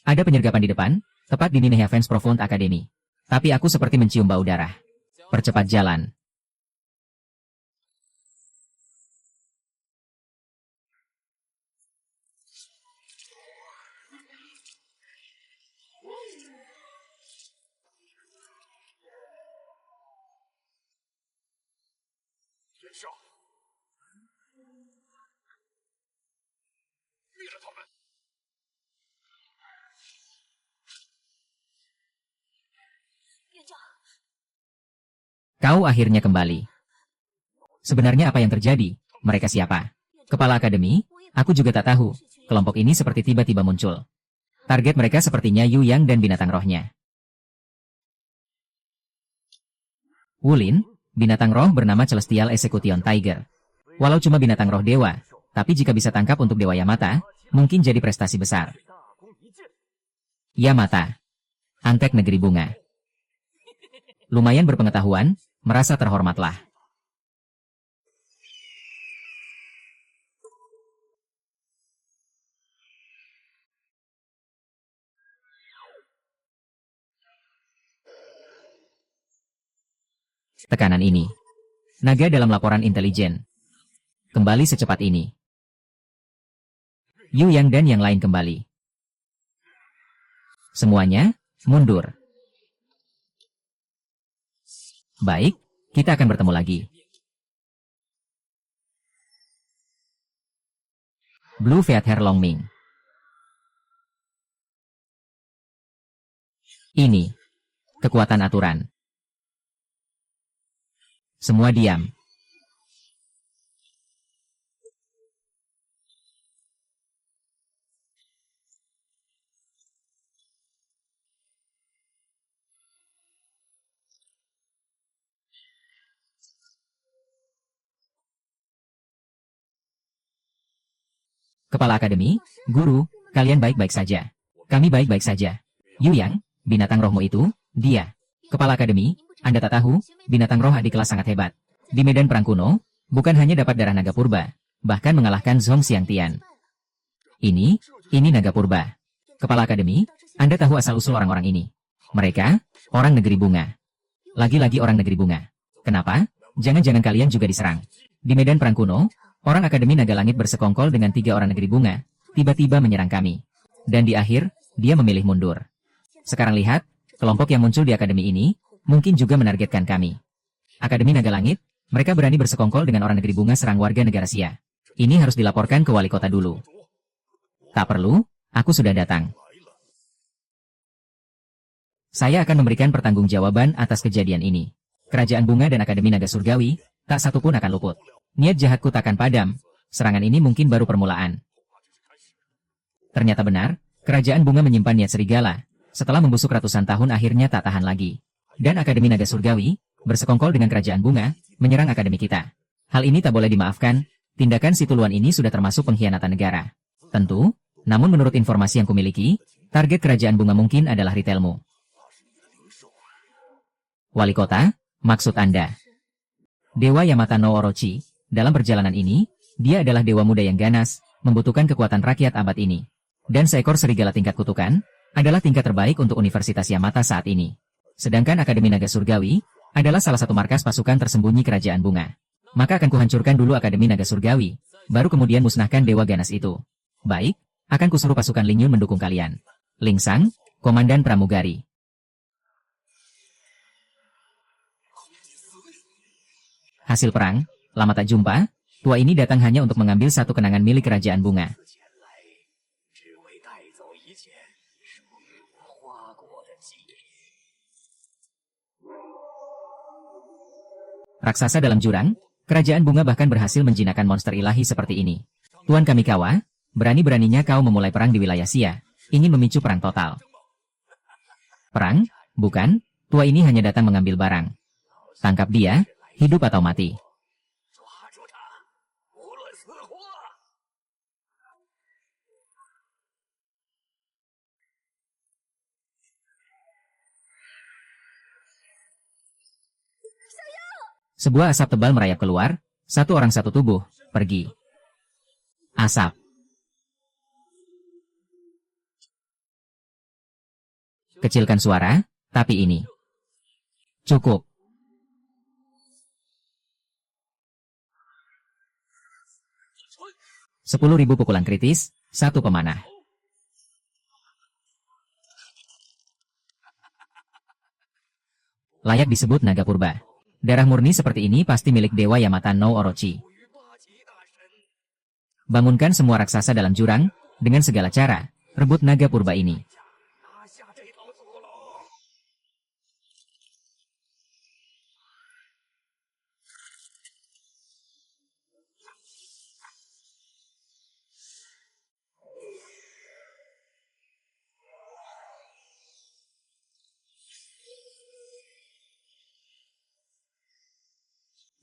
Ada penyergapan di depan, tepat di Nine Heavens Profound Academy. Tapi aku seperti mencium bau darah. Percepat jalan. Kau akhirnya kembali. Sebenarnya apa yang terjadi? Mereka siapa? Kepala akademi? Aku juga tak tahu. Kelompok ini seperti tiba-tiba muncul. Target mereka sepertinya Yu Yang dan binatang rohnya. Wulin, binatang roh bernama Celestial Execution Tiger. Walau cuma binatang roh dewa, tapi jika bisa tangkap untuk Dewa Yamata, mungkin jadi prestasi besar. Yamata. Angtek Negeri Bunga. Lumayan berpengetahuan, merasa terhormatlah. Tekanan ini. Naga dalam laporan intelijen. Kembali secepat ini. Yu Yang dan yang lain kembali. Semuanya, mundur. Baik, kita akan bertemu lagi. Blue Fat Hair Longming. Ini. Kekuatan aturan. Semua diam. Kepala Akademi, Guru, kalian baik-baik saja. Kami baik-baik saja. Yu Yang, binatang rohmu itu, dia. Kepala Akademi, Anda tak tahu, binatang roh adik kelas sangat hebat. Di medan perang kuno, bukan hanya dapat darah naga purba, bahkan mengalahkan Zhong Xiangtian. Ini naga purba. Kepala Akademi, Anda tahu asal-usul orang-orang ini. Mereka, orang negeri bunga. Lagi-lagi orang negeri bunga. Kenapa? Jangan-jangan kalian juga diserang. Di medan perang kuno, orang Akademi Naga Langit bersekongkol dengan 3 orang negeri bunga, tiba-tiba menyerang kami. Dan di akhir, dia memilih mundur. Sekarang lihat, kelompok yang muncul di Akademi ini, mungkin juga menargetkan kami. Akademi Naga Langit, mereka berani bersekongkol dengan orang negeri bunga serang warga negara Sia. Ini harus dilaporkan ke wali kota dulu. Tak perlu, aku sudah datang. Saya akan memberikan pertanggungjawaban atas kejadian ini. Kerajaan Bunga dan Akademi Naga Surgawi, tak satu pun akan luput. Niat jahatku takkan padam. Serangan ini mungkin baru permulaan. Ternyata benar, Kerajaan Bunga menyimpan niat serigala. Setelah membusuk ratusan tahun akhirnya tak tahan lagi. Dan Akademi Naga Surgawi, bersekongkol dengan Kerajaan Bunga, menyerang Akademi kita. Hal ini tak boleh dimaafkan, tindakan si Tuluan ini sudah termasuk pengkhianatan negara. Tentu, namun menurut informasi yang kumiliki, target Kerajaan Bunga mungkin adalah retailmu. Wali kota, maksud Anda? Dewa Yamata no Orochi, dalam perjalanan ini, dia adalah dewa muda yang ganas, membutuhkan kekuatan rakyat abad ini. Dan seekor serigala tingkat kutukan, adalah tingkat terbaik untuk Universitas Yamata saat ini. Sedangkan Akademi Naga Surgawi, adalah salah satu markas pasukan tersembunyi Kerajaan Bunga. Maka akan kuhancurkan dulu Akademi Naga Surgawi, baru kemudian musnahkan dewa ganas itu. Baik, akan kusuruh pasukan Ling Yun mendukung kalian. Ling Sang, Komandan Pramugari. Hasil perang, lama tak jumpa, tua ini datang hanya untuk mengambil satu kenangan milik Kerajaan Bunga. Raksasa dalam jurang, Kerajaan Bunga bahkan berhasil menjinakkan monster ilahi seperti ini. Tuan Kamikawa, berani-beraninya kau memulai perang di wilayah Sia, ingin memicu perang total. Perang? Bukan, tua ini hanya datang mengambil barang. Tangkap dia, hidup atau mati. Sebuah asap tebal merayap keluar, satu orang satu tubuh, pergi. Asap. Kecilkan suara, tapi ini. Cukup. 10.000 pukulan kritis, satu pemanah. Layak disebut naga purba. Darah murni seperti ini pasti milik Dewa Yamata no Orochi. Bangunkan semua raksasa dalam jurang, dengan segala cara, rebut naga purba ini.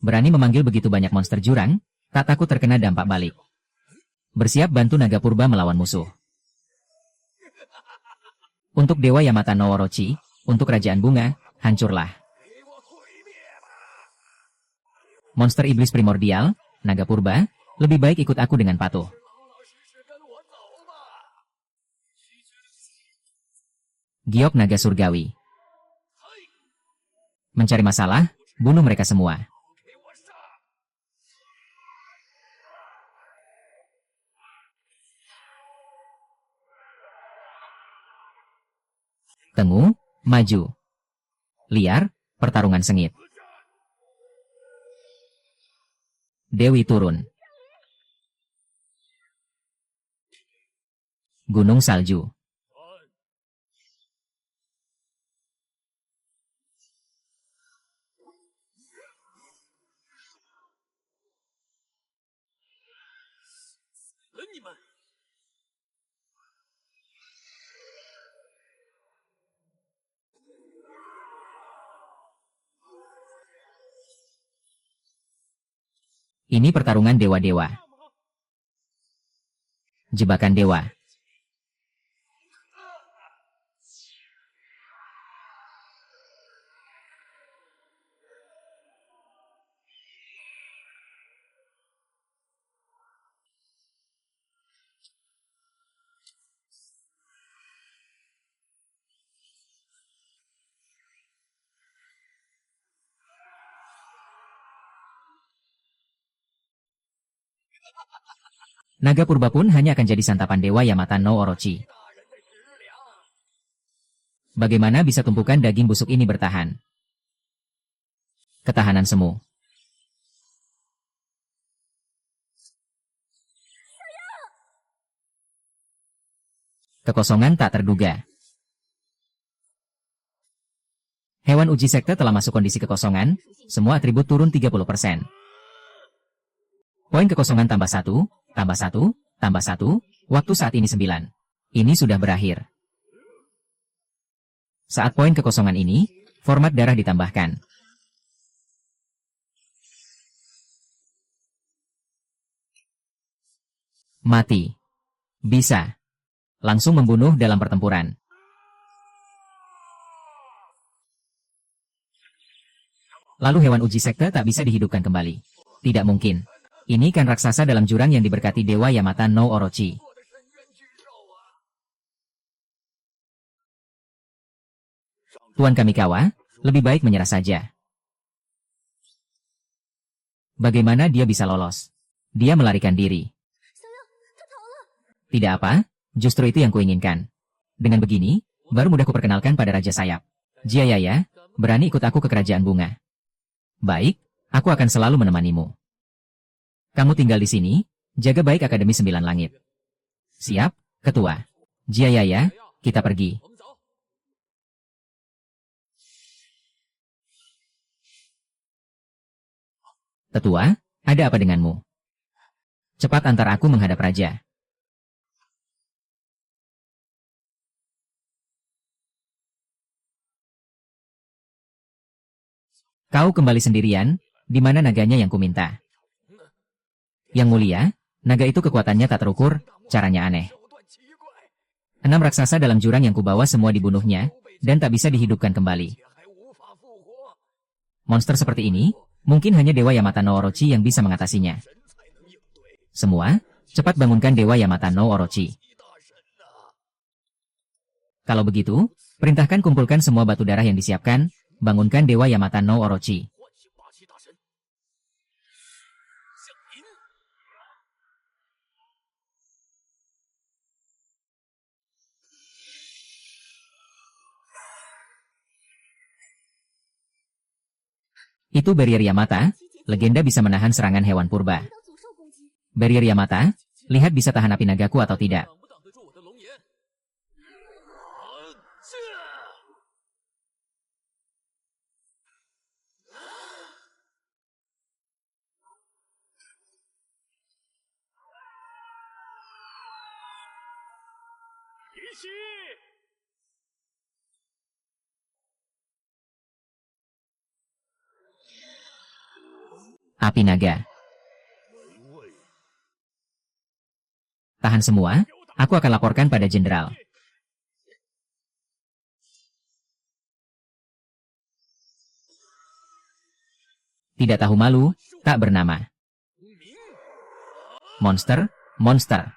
Berani memanggil begitu banyak monster jurang, tak takut terkena dampak balik. Bersiap bantu naga purba melawan musuh. Untuk Dewa Yamata no Orochi, untuk Kerajaan Bunga, hancurlah. Monster iblis primordial, naga purba, lebih baik ikut aku dengan patuh. Giok naga surgawi. Mencari masalah, bunuh mereka semua. Tengu, maju. Liar, pertarungan sengit. Dewi turun. Gunung salju. Ini pertarungan dewa-dewa. Jebakan dewa. Naga purba pun hanya akan jadi santapan dewa Yamata no Orochi. Bagaimana bisa tumpukan daging busuk ini bertahan? Ketahanan semu. Kekosongan tak terduga. Hewan uji sekte telah masuk kondisi kekosongan, semua atribut turun 30%. Poin kekosongan tambah 1, tambah 1, tambah 1, waktu saat ini 9. Ini sudah berakhir. Saat poin kekosongan ini, format darah ditambahkan. Mati. Bisa. Langsung membunuh dalam pertempuran. Lalu hewan uji sekte tak bisa dihidupkan kembali. Tidak mungkin. Ini kan raksasa dalam jurang yang diberkati Dewa Yamata no Orochi. Tuan Kamikawa, lebih baik menyerah saja. Bagaimana dia bisa lolos? Dia melarikan diri. Tidak apa, justru itu yang kuinginkan. Dengan begini, baru mudah kuperkenalkan pada Raja Sayap. Jayaya, berani ikut aku ke Kerajaan Bunga. Baik, aku akan selalu menemanimu. Kamu tinggal di sini, jaga baik Akademi Sembilan Langit. Siap, Ketua. Jayaya, kita pergi. Tetua, ada apa denganmu? Cepat antar aku menghadap Raja. Kau kembali sendirian, di mana naganya yang kuminta? Yang mulia, naga itu kekuatannya tak terukur, caranya aneh. 6 raksasa dalam jurang yang kubawa semua dibunuhnya, dan tak bisa dihidupkan kembali. Monster seperti ini, mungkin hanya Dewa Yamata no Orochi yang bisa mengatasinya. Semua, cepat bangunkan Dewa Yamata no Orochi. Kalau begitu, perintahkan kumpulkan semua batu darah yang disiapkan, bangunkan Dewa Yamata no Orochi. Itu barrier Yamata, legenda bisa menahan serangan hewan purba. Barrier Yamata, lihat bisa tahan api nagaku atau tidak. Api naga. Tahan semua, aku akan laporkan pada jenderal. Tidak tahu malu, tak bernama. Monster, monster.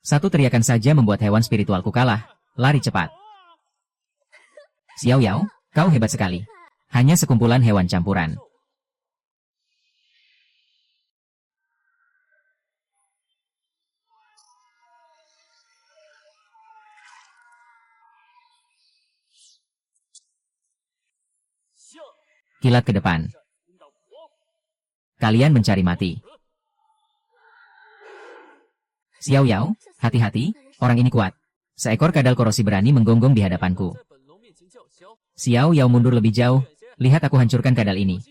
Satu teriakan saja membuat hewan spiritualku kalah, lari cepat. Xiao Yao, kau hebat sekali. Hanya sekumpulan hewan campuran. Kilat ke depan. Kalian mencari mati. Xiao Yao, hati-hati, orang ini kuat. Seekor kadal korosi berani menggonggong di hadapanku. Xiao Yao mundur lebih jauh, lihat aku hancurkan kadal ini.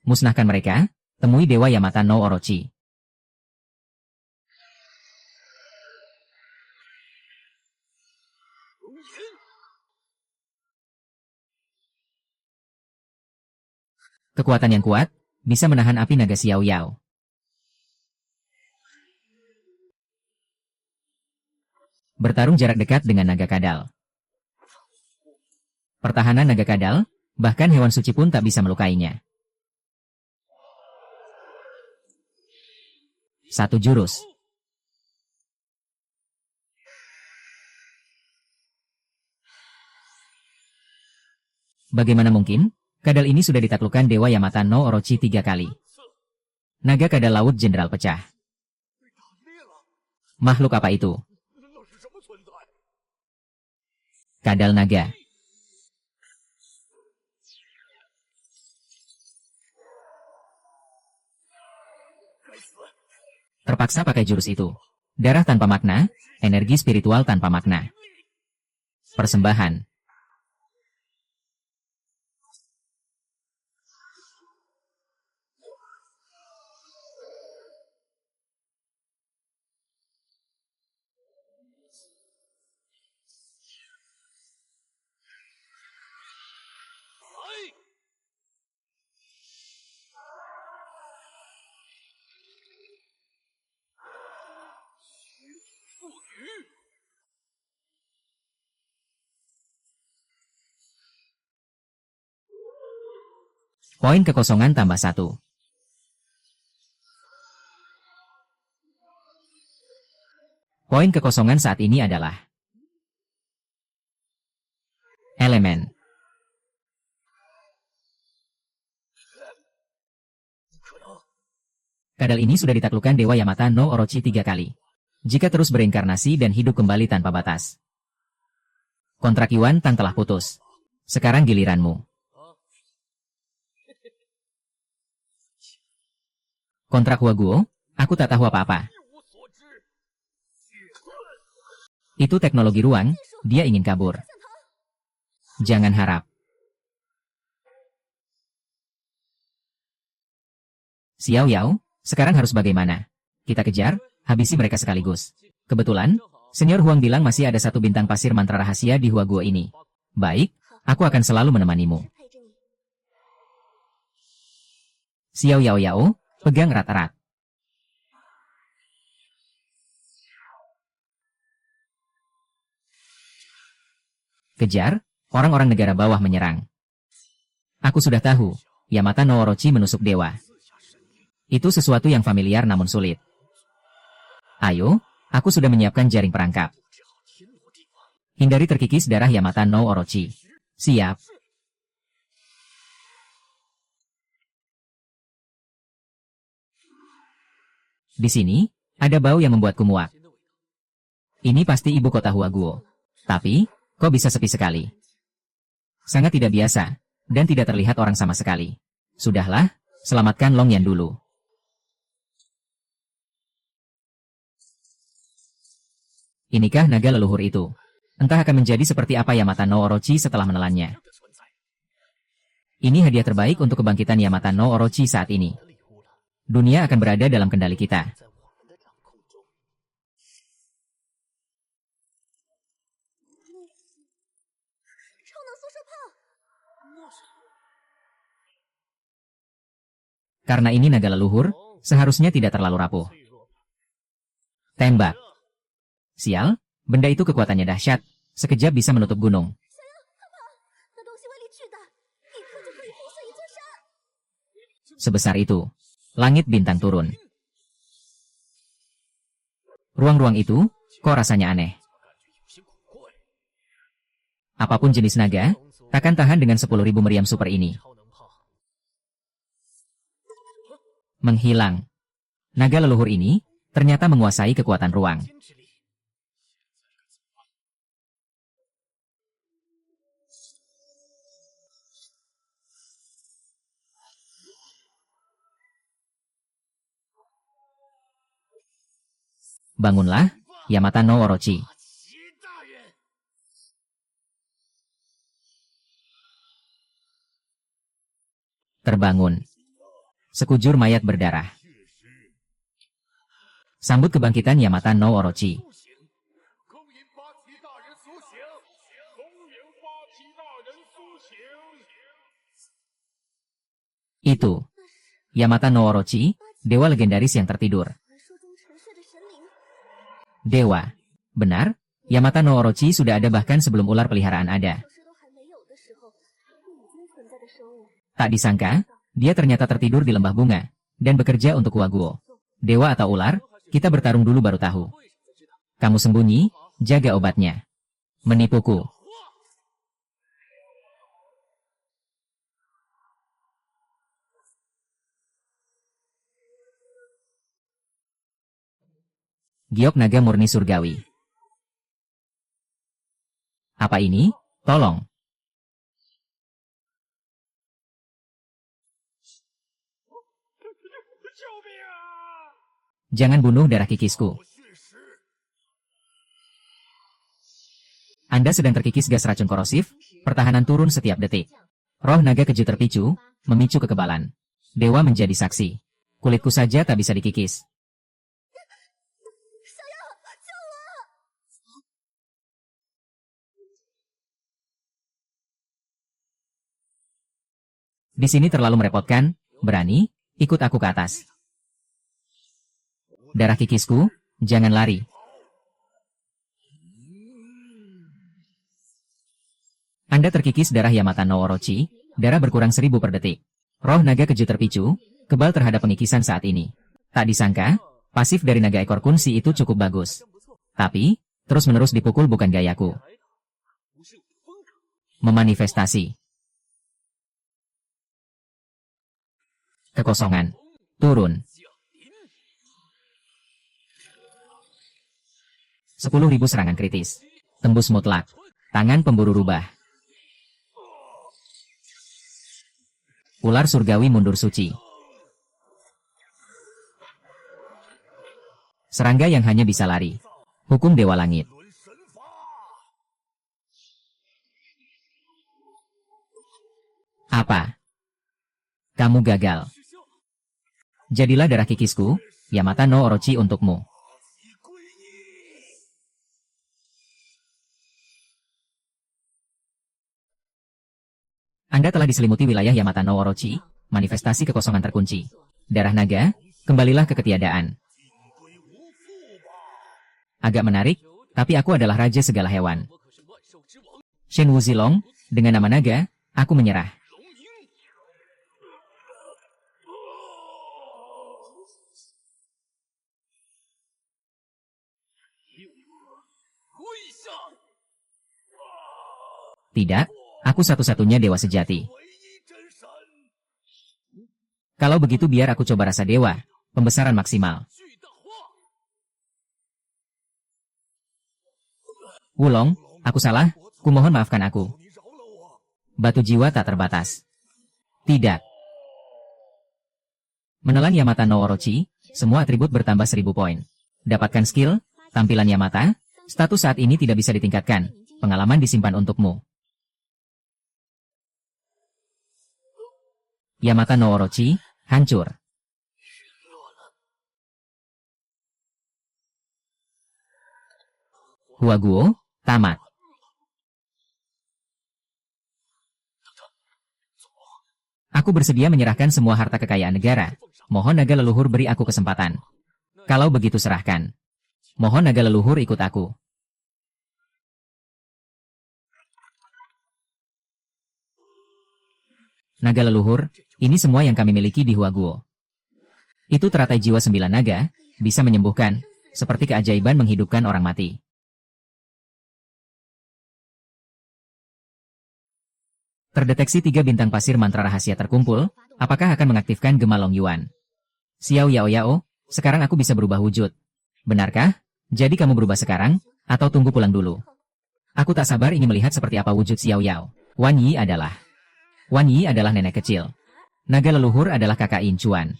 Musnahkan mereka, temui Dewa Yamata no Orochi. Kekuatan yang kuat, bisa menahan api naga Xiao Yao. Bertarung jarak dekat dengan naga kadal. Pertahanan naga kadal, bahkan hewan suci pun tak bisa melukainya. Satu jurus. Bagaimana mungkin? Kadal ini sudah ditaklukkan Dewa Yamata no Orochi 3 kali. Naga kadal laut jenderal pecah. Makhluk apa itu? Kadal naga. Terpaksa pakai jurus itu. Darah tanpa makna, energi spiritual tanpa makna. Persembahan. Poin kekosongan tambah 1. Poin kekosongan saat ini adalah elemen. Kadal ini sudah ditaklukkan Dewa Yamata no Orochi 3 kali. Jika terus berinkarnasi dan hidup kembali tanpa batas. Kontrak Yuan Tang telah putus. Sekarang giliranmu. Kontrak Huaguo, aku tak tahu apa-apa. Itu teknologi ruang, dia ingin kabur. Jangan harap. Xiao Yao, sekarang harus bagaimana? Kita kejar, habisi mereka sekaligus. Kebetulan, Senior Huang bilang masih ada satu bintang pasir mantra rahasia di Huaguo ini. Baik, aku akan selalu menemanimu. Xiao Yao Yao, pegang erat-erat. Kejar, orang-orang negara bawah menyerang. Aku sudah tahu, Yamata no Orochi menusuk dewa. Itu sesuatu yang familiar namun sulit. Ayo, aku sudah menyiapkan jaring perangkap. Hindari terkikis darah Yamata no Orochi. Siap. Di sini, ada bau yang membuatku muak. Ini pasti ibu kota Huaguo. Tapi, kok bisa sepi sekali? Sangat tidak biasa, dan tidak terlihat orang sama sekali. Sudahlah, selamatkan Long Yan dulu. Inikah naga leluhur itu? Entah akan menjadi seperti apa Yamata no Orochi setelah menelannya. Ini hadiah terbaik untuk kebangkitan Yamata no Orochi saat ini. Dunia akan berada dalam kendali kita. Karena ini naga leluhur, seharusnya tidak terlalu rapuh. Tembak. Sial, benda itu kekuatannya dahsyat, sekejap bisa menutup gunung. Sebesar itu, langit bintang turun. Ruang-ruang itu, kok rasanya aneh. Apapun jenis naga, takkan tahan dengan 10.000 meriam super ini. Menghilang. Naga leluhur ini, ternyata menguasai kekuatan ruang. Bangunlah, Yamata no Orochi. Terbangun. Sekujur mayat berdarah. Sambut kebangkitan Yamata no Orochi. Itu. Yamata no Orochi, dewa legendaris yang tertidur. Dewa. Benar, Yamata no Orochi sudah ada bahkan sebelum ular peliharaan ada. Tak disangka, dia ternyata tertidur di lembah bunga, dan bekerja untuk Waguo. Dewa atau ular, kita bertarung dulu baru tahu. Kamu sembunyi, jaga obatnya. Menipuku. Giok naga murni surgawi. Apa ini? Tolong. Jangan bunuh darah kikisku. Anda sedang terkikis gas racun korosif, pertahanan turun setiap detik. Roh naga keju terpicu, memicu kekebalan. Dewa menjadi saksi. Kulitku saja tak bisa dikikis. Di sini terlalu merepotkan, berani, ikut aku ke atas. Darah kikisku, jangan lari. Anda terkikis darah Yamata no Orochi, darah berkurang 1000 per detik. Roh naga keju terpicu, kebal terhadap pengikisan saat ini. Tak disangka, pasif dari naga ekor kunci itu cukup bagus. Tapi, terus-menerus dipukul bukan gayaku. Memanifestasi. Kekosongan. Turun. 10.000 serangan kritis. Tembus mutlak. Tangan pemburu rubah. Ular surgawi mundur suci. Serangga yang hanya bisa lari. Hukum Dewa Langit. Apa? Kamu gagal. Jadilah darah kikisku, Yamata no Orochi untukmu. Anda telah diselimuti wilayah Yamata no Orochi, manifestasi kekosongan terkunci. Darah naga, kembalilah ke ketiadaan. Agak menarik, tapi aku adalah raja segala hewan. Shen Wuzilong, dengan nama naga, aku menyerah. Tidak, aku satu-satunya dewa sejati. Kalau begitu biar aku coba rasa dewa, pembesaran maksimal. Wulong, aku salah, kumohon maafkan aku. Batu jiwa tak terbatas. Tidak. Menelan Yamata no Orochi, semua atribut bertambah 1000 poin. Dapatkan skill, tampilan Yamata, status saat ini tidak bisa ditingkatkan, pengalaman disimpan untukmu. Yamata no Orochi, hancur. Huaguo, tamat. Aku bersedia menyerahkan semua harta kekayaan negara. Mohon naga leluhur beri aku kesempatan. Kalau begitu serahkan. Mohon naga leluhur ikut aku. Naga leluhur, ini semua yang kami miliki di Huaguo. Itu teratai jiwa 9 naga, bisa menyembuhkan, seperti keajaiban menghidupkan orang mati. Terdeteksi 3 bintang pasir mantra rahasia terkumpul, apakah akan mengaktifkan Gema Long Yuan? Xiao Yao Yao, sekarang aku bisa berubah wujud. Benarkah? Jadi kamu berubah sekarang, atau tunggu pulang dulu? Aku tak sabar ingin melihat seperti apa wujud Xiao Yao. Wan Yi adalah nenek kecil. Naga leluhur adalah kakak Yin Chuan.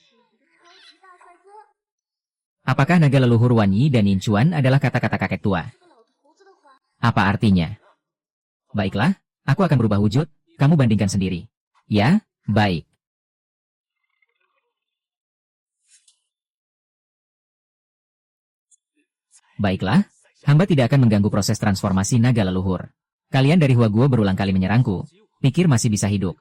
Apakah naga leluhur Wan Yi dan Yin Chuan adalah kata-kata kakek tua? Apa artinya? Baiklah, aku akan berubah wujud, kamu bandingkan sendiri. Ya, baik. Baiklah, hamba tidak akan mengganggu proses transformasi naga leluhur. Kalian dari Huaguo berulang kali menyerangku, pikir masih bisa hidup.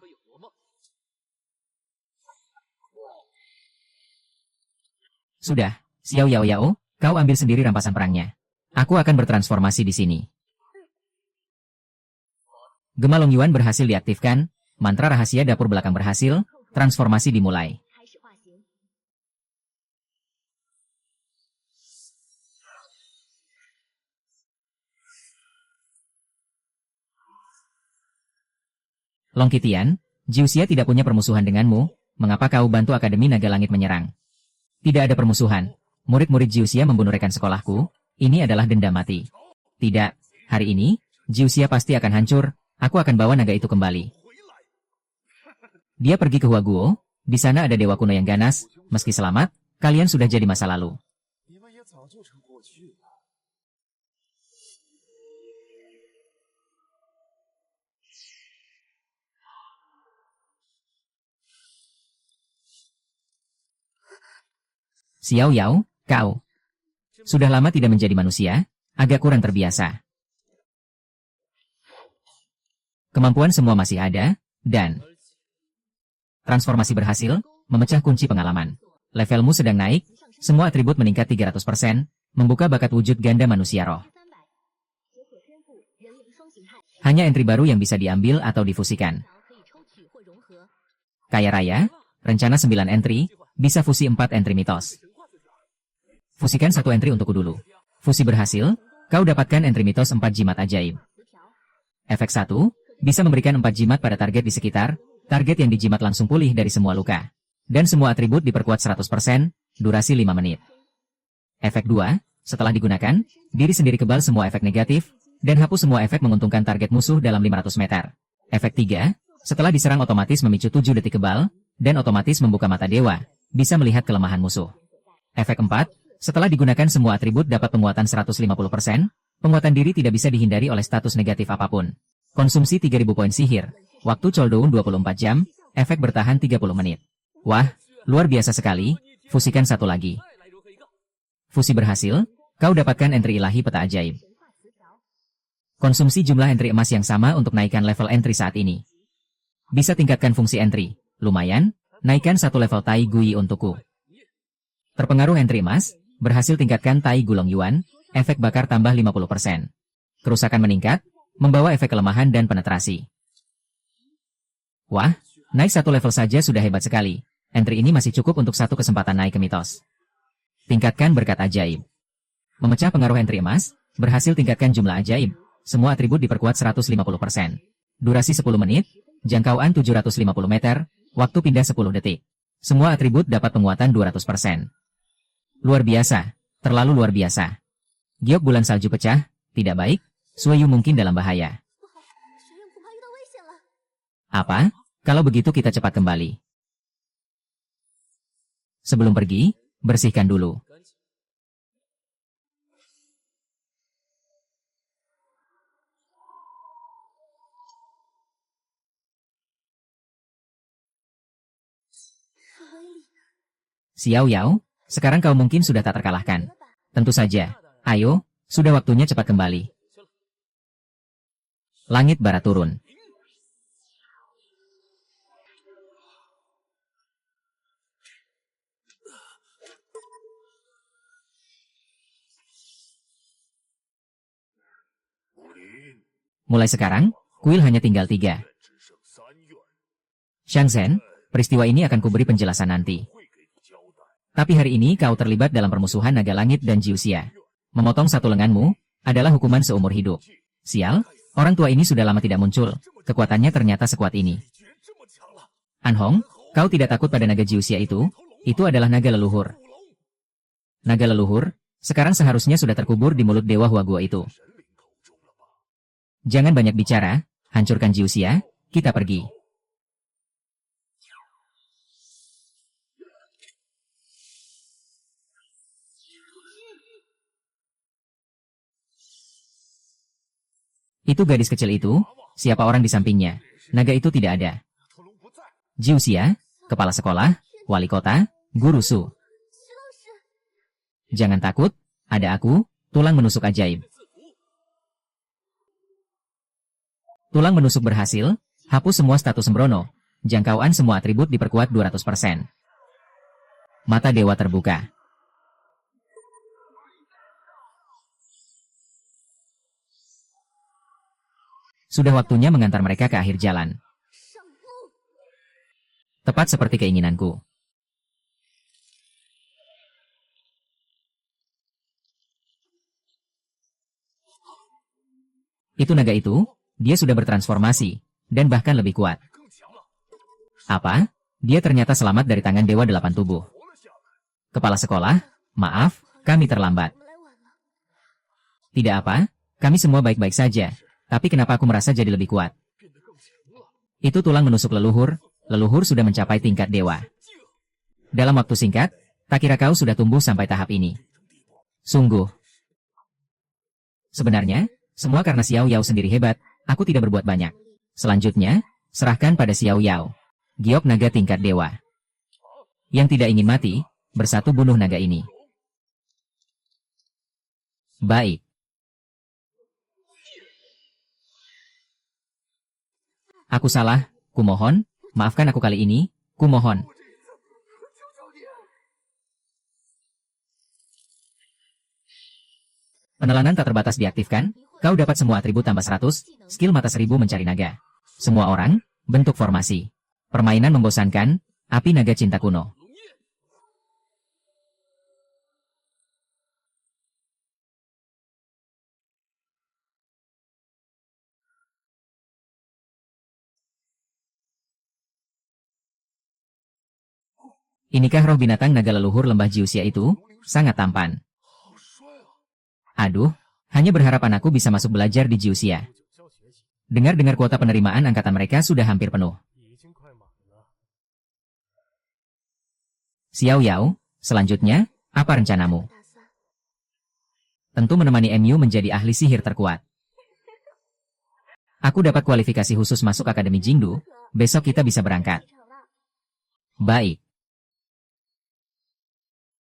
Sudah, Xiao Yao Yao, kau ambil sendiri rampasan perangnya. Aku akan bertransformasi di sini. Gema Long Yuan berhasil diaktifkan, mantra rahasia dapur belakang berhasil, transformasi dimulai. Long Qitian, Jiuxia tidak punya permusuhan denganmu, mengapa kau bantu Akademi Naga Langit menyerang? Tidak ada permusuhan. Murid-murid Jiuxia membunuh rekan sekolahku, ini adalah denda mati. Tidak, hari ini, Jiuxia pasti akan hancur, aku akan bawa naga itu kembali. Dia pergi ke Huaguo, di sana ada dewa kuno yang ganas, meski selamat, kalian sudah jadi masa lalu. Xiao Yao, kau sudah lama tidak menjadi manusia, agak kurang terbiasa. Kemampuan semua masih ada, dan transformasi berhasil, memecah kunci pengalaman. Levelmu sedang naik, semua atribut meningkat 300%, membuka bakat wujud ganda manusia roh. Hanya entry baru yang bisa diambil atau difusikan. Kaya raya, rencana 9 entry, bisa fusi 4 entry mitos. Fusikan 1 entry untukku dulu. Fusi berhasil, kau dapatkan entry mitos 4 jimat ajaib. Efek 1, bisa memberikan 4 jimat pada target di sekitar, target yang dijimat langsung pulih dari semua luka. Dan semua atribut diperkuat 100%, durasi 5 menit. Efek 2, setelah digunakan, diri sendiri kebal semua efek negatif, dan hapus semua efek menguntungkan target musuh dalam 500 meter. Efek 3, setelah diserang otomatis memicu 7 detik kebal, dan otomatis membuka mata dewa, bisa melihat kelemahan musuh. Efek 4, setelah digunakan semua atribut dapat penguatan 150%, penguatan diri tidak bisa dihindari oleh status negatif apapun. Konsumsi 3000 poin sihir, waktu cooldown 24 jam, efek bertahan 30 menit. Wah, luar biasa sekali, fusikan 1 lagi. Fusi berhasil, kau dapatkan entry ilahi peta ajaib. Konsumsi jumlah entry emas yang sama untuk naikkan level entry saat ini. Bisa tingkatkan fungsi entry, lumayan, naikkan 1 level Tai Gui untukku. Terpengaruh entry emas, berhasil tingkatkan Tai Gulong Yuan, efek bakar tambah 50%. Kerusakan meningkat, membawa efek kelemahan dan penetrasi. Wah, naik 1 level saja sudah hebat sekali. Entry ini masih cukup untuk 1 kesempatan naik ke mitos. Tingkatkan berkat ajaib. Memecah pengaruh entry emas, berhasil tingkatkan jumlah ajaib. Semua atribut diperkuat 150%. Durasi 10 menit, jangkauan 750 meter, waktu pindah 10 detik. Semua atribut dapat penguatan 200%. Luar biasa, terlalu luar biasa. Giok bulan salju pecah, tidak baik, Sueyu mungkin dalam bahaya. Apa? Kalau begitu kita cepat kembali. Sebelum pergi, bersihkan dulu. Xiao Yao, sekarang kau mungkin sudah tak terkalahkan. Tentu saja. Ayo, sudah waktunya cepat kembali. Langit bara turun. Mulai sekarang, kuil hanya tinggal 3. Shangzhen, peristiwa ini akan kuberi penjelasan nanti. Tapi hari ini kau terlibat dalam permusuhan naga langit dan Jiuxia. Memotong 1 lenganmu, adalah hukuman seumur hidup. Sial, orang tua ini sudah lama tidak muncul, kekuatannya ternyata sekuat ini. Anhong, kau tidak takut pada naga Jiuxia itu adalah naga leluhur. Naga leluhur, sekarang seharusnya sudah terkubur di mulut Dewa Huaguo itu. Jangan banyak bicara, hancurkan Jiuxia, kita pergi. Itu gadis kecil itu, siapa orang di sampingnya? Naga itu tidak ada. Jiuxia, kepala sekolah, wali kota, guru Su. Jangan takut, ada aku, tulang menusuk ajaib. Tulang menusuk berhasil, hapus semua status sembrono, jangkauan semua atribut diperkuat 200%. Mata dewa terbuka. Sudah waktunya mengantar mereka ke akhir jalan. Tepat seperti keinginanku. Itu naga itu, dia sudah bertransformasi, dan bahkan lebih kuat. Apa? Dia ternyata selamat dari tangan Dewa Delapan Tubuh. Kepala sekolah, maaf, kami terlambat. Tidak apa, kami semua baik-baik saja. Tapi kenapa aku merasa jadi lebih kuat? Itu tulang menusuk leluhur, leluhur sudah mencapai tingkat dewa. Dalam waktu singkat, tak kira kau sudah tumbuh sampai tahap ini. Sungguh. Sebenarnya, semua karena Xiao Yao sendiri hebat, aku tidak berbuat banyak. Selanjutnya, serahkan pada Xiao Yao. Giok naga tingkat dewa. Yang tidak ingin mati, bersatu bunuh naga ini. Baik. Aku salah, kumohon, maafkan aku kali ini, kumohon. Penelanan tak terbatas diaktifkan, kau dapat semua atribut tambah 100, skill mata 1000 mencari naga. Semua orang, bentuk formasi. Permainan membosankan, api naga cinta kuno. Inikah roh binatang naga leluhur lembah Jiuxia itu? Sangat tampan. Aduh, hanya berharap anakku bisa masuk belajar di Jiuxia. Dengar-dengar kuota penerimaan angkatan mereka sudah hampir penuh. Xiao Yao, selanjutnya, apa rencanamu? Tentu menemani MU menjadi ahli sihir terkuat. Aku dapat kualifikasi khusus masuk Akademi Jingdu, besok kita bisa berangkat. Baik.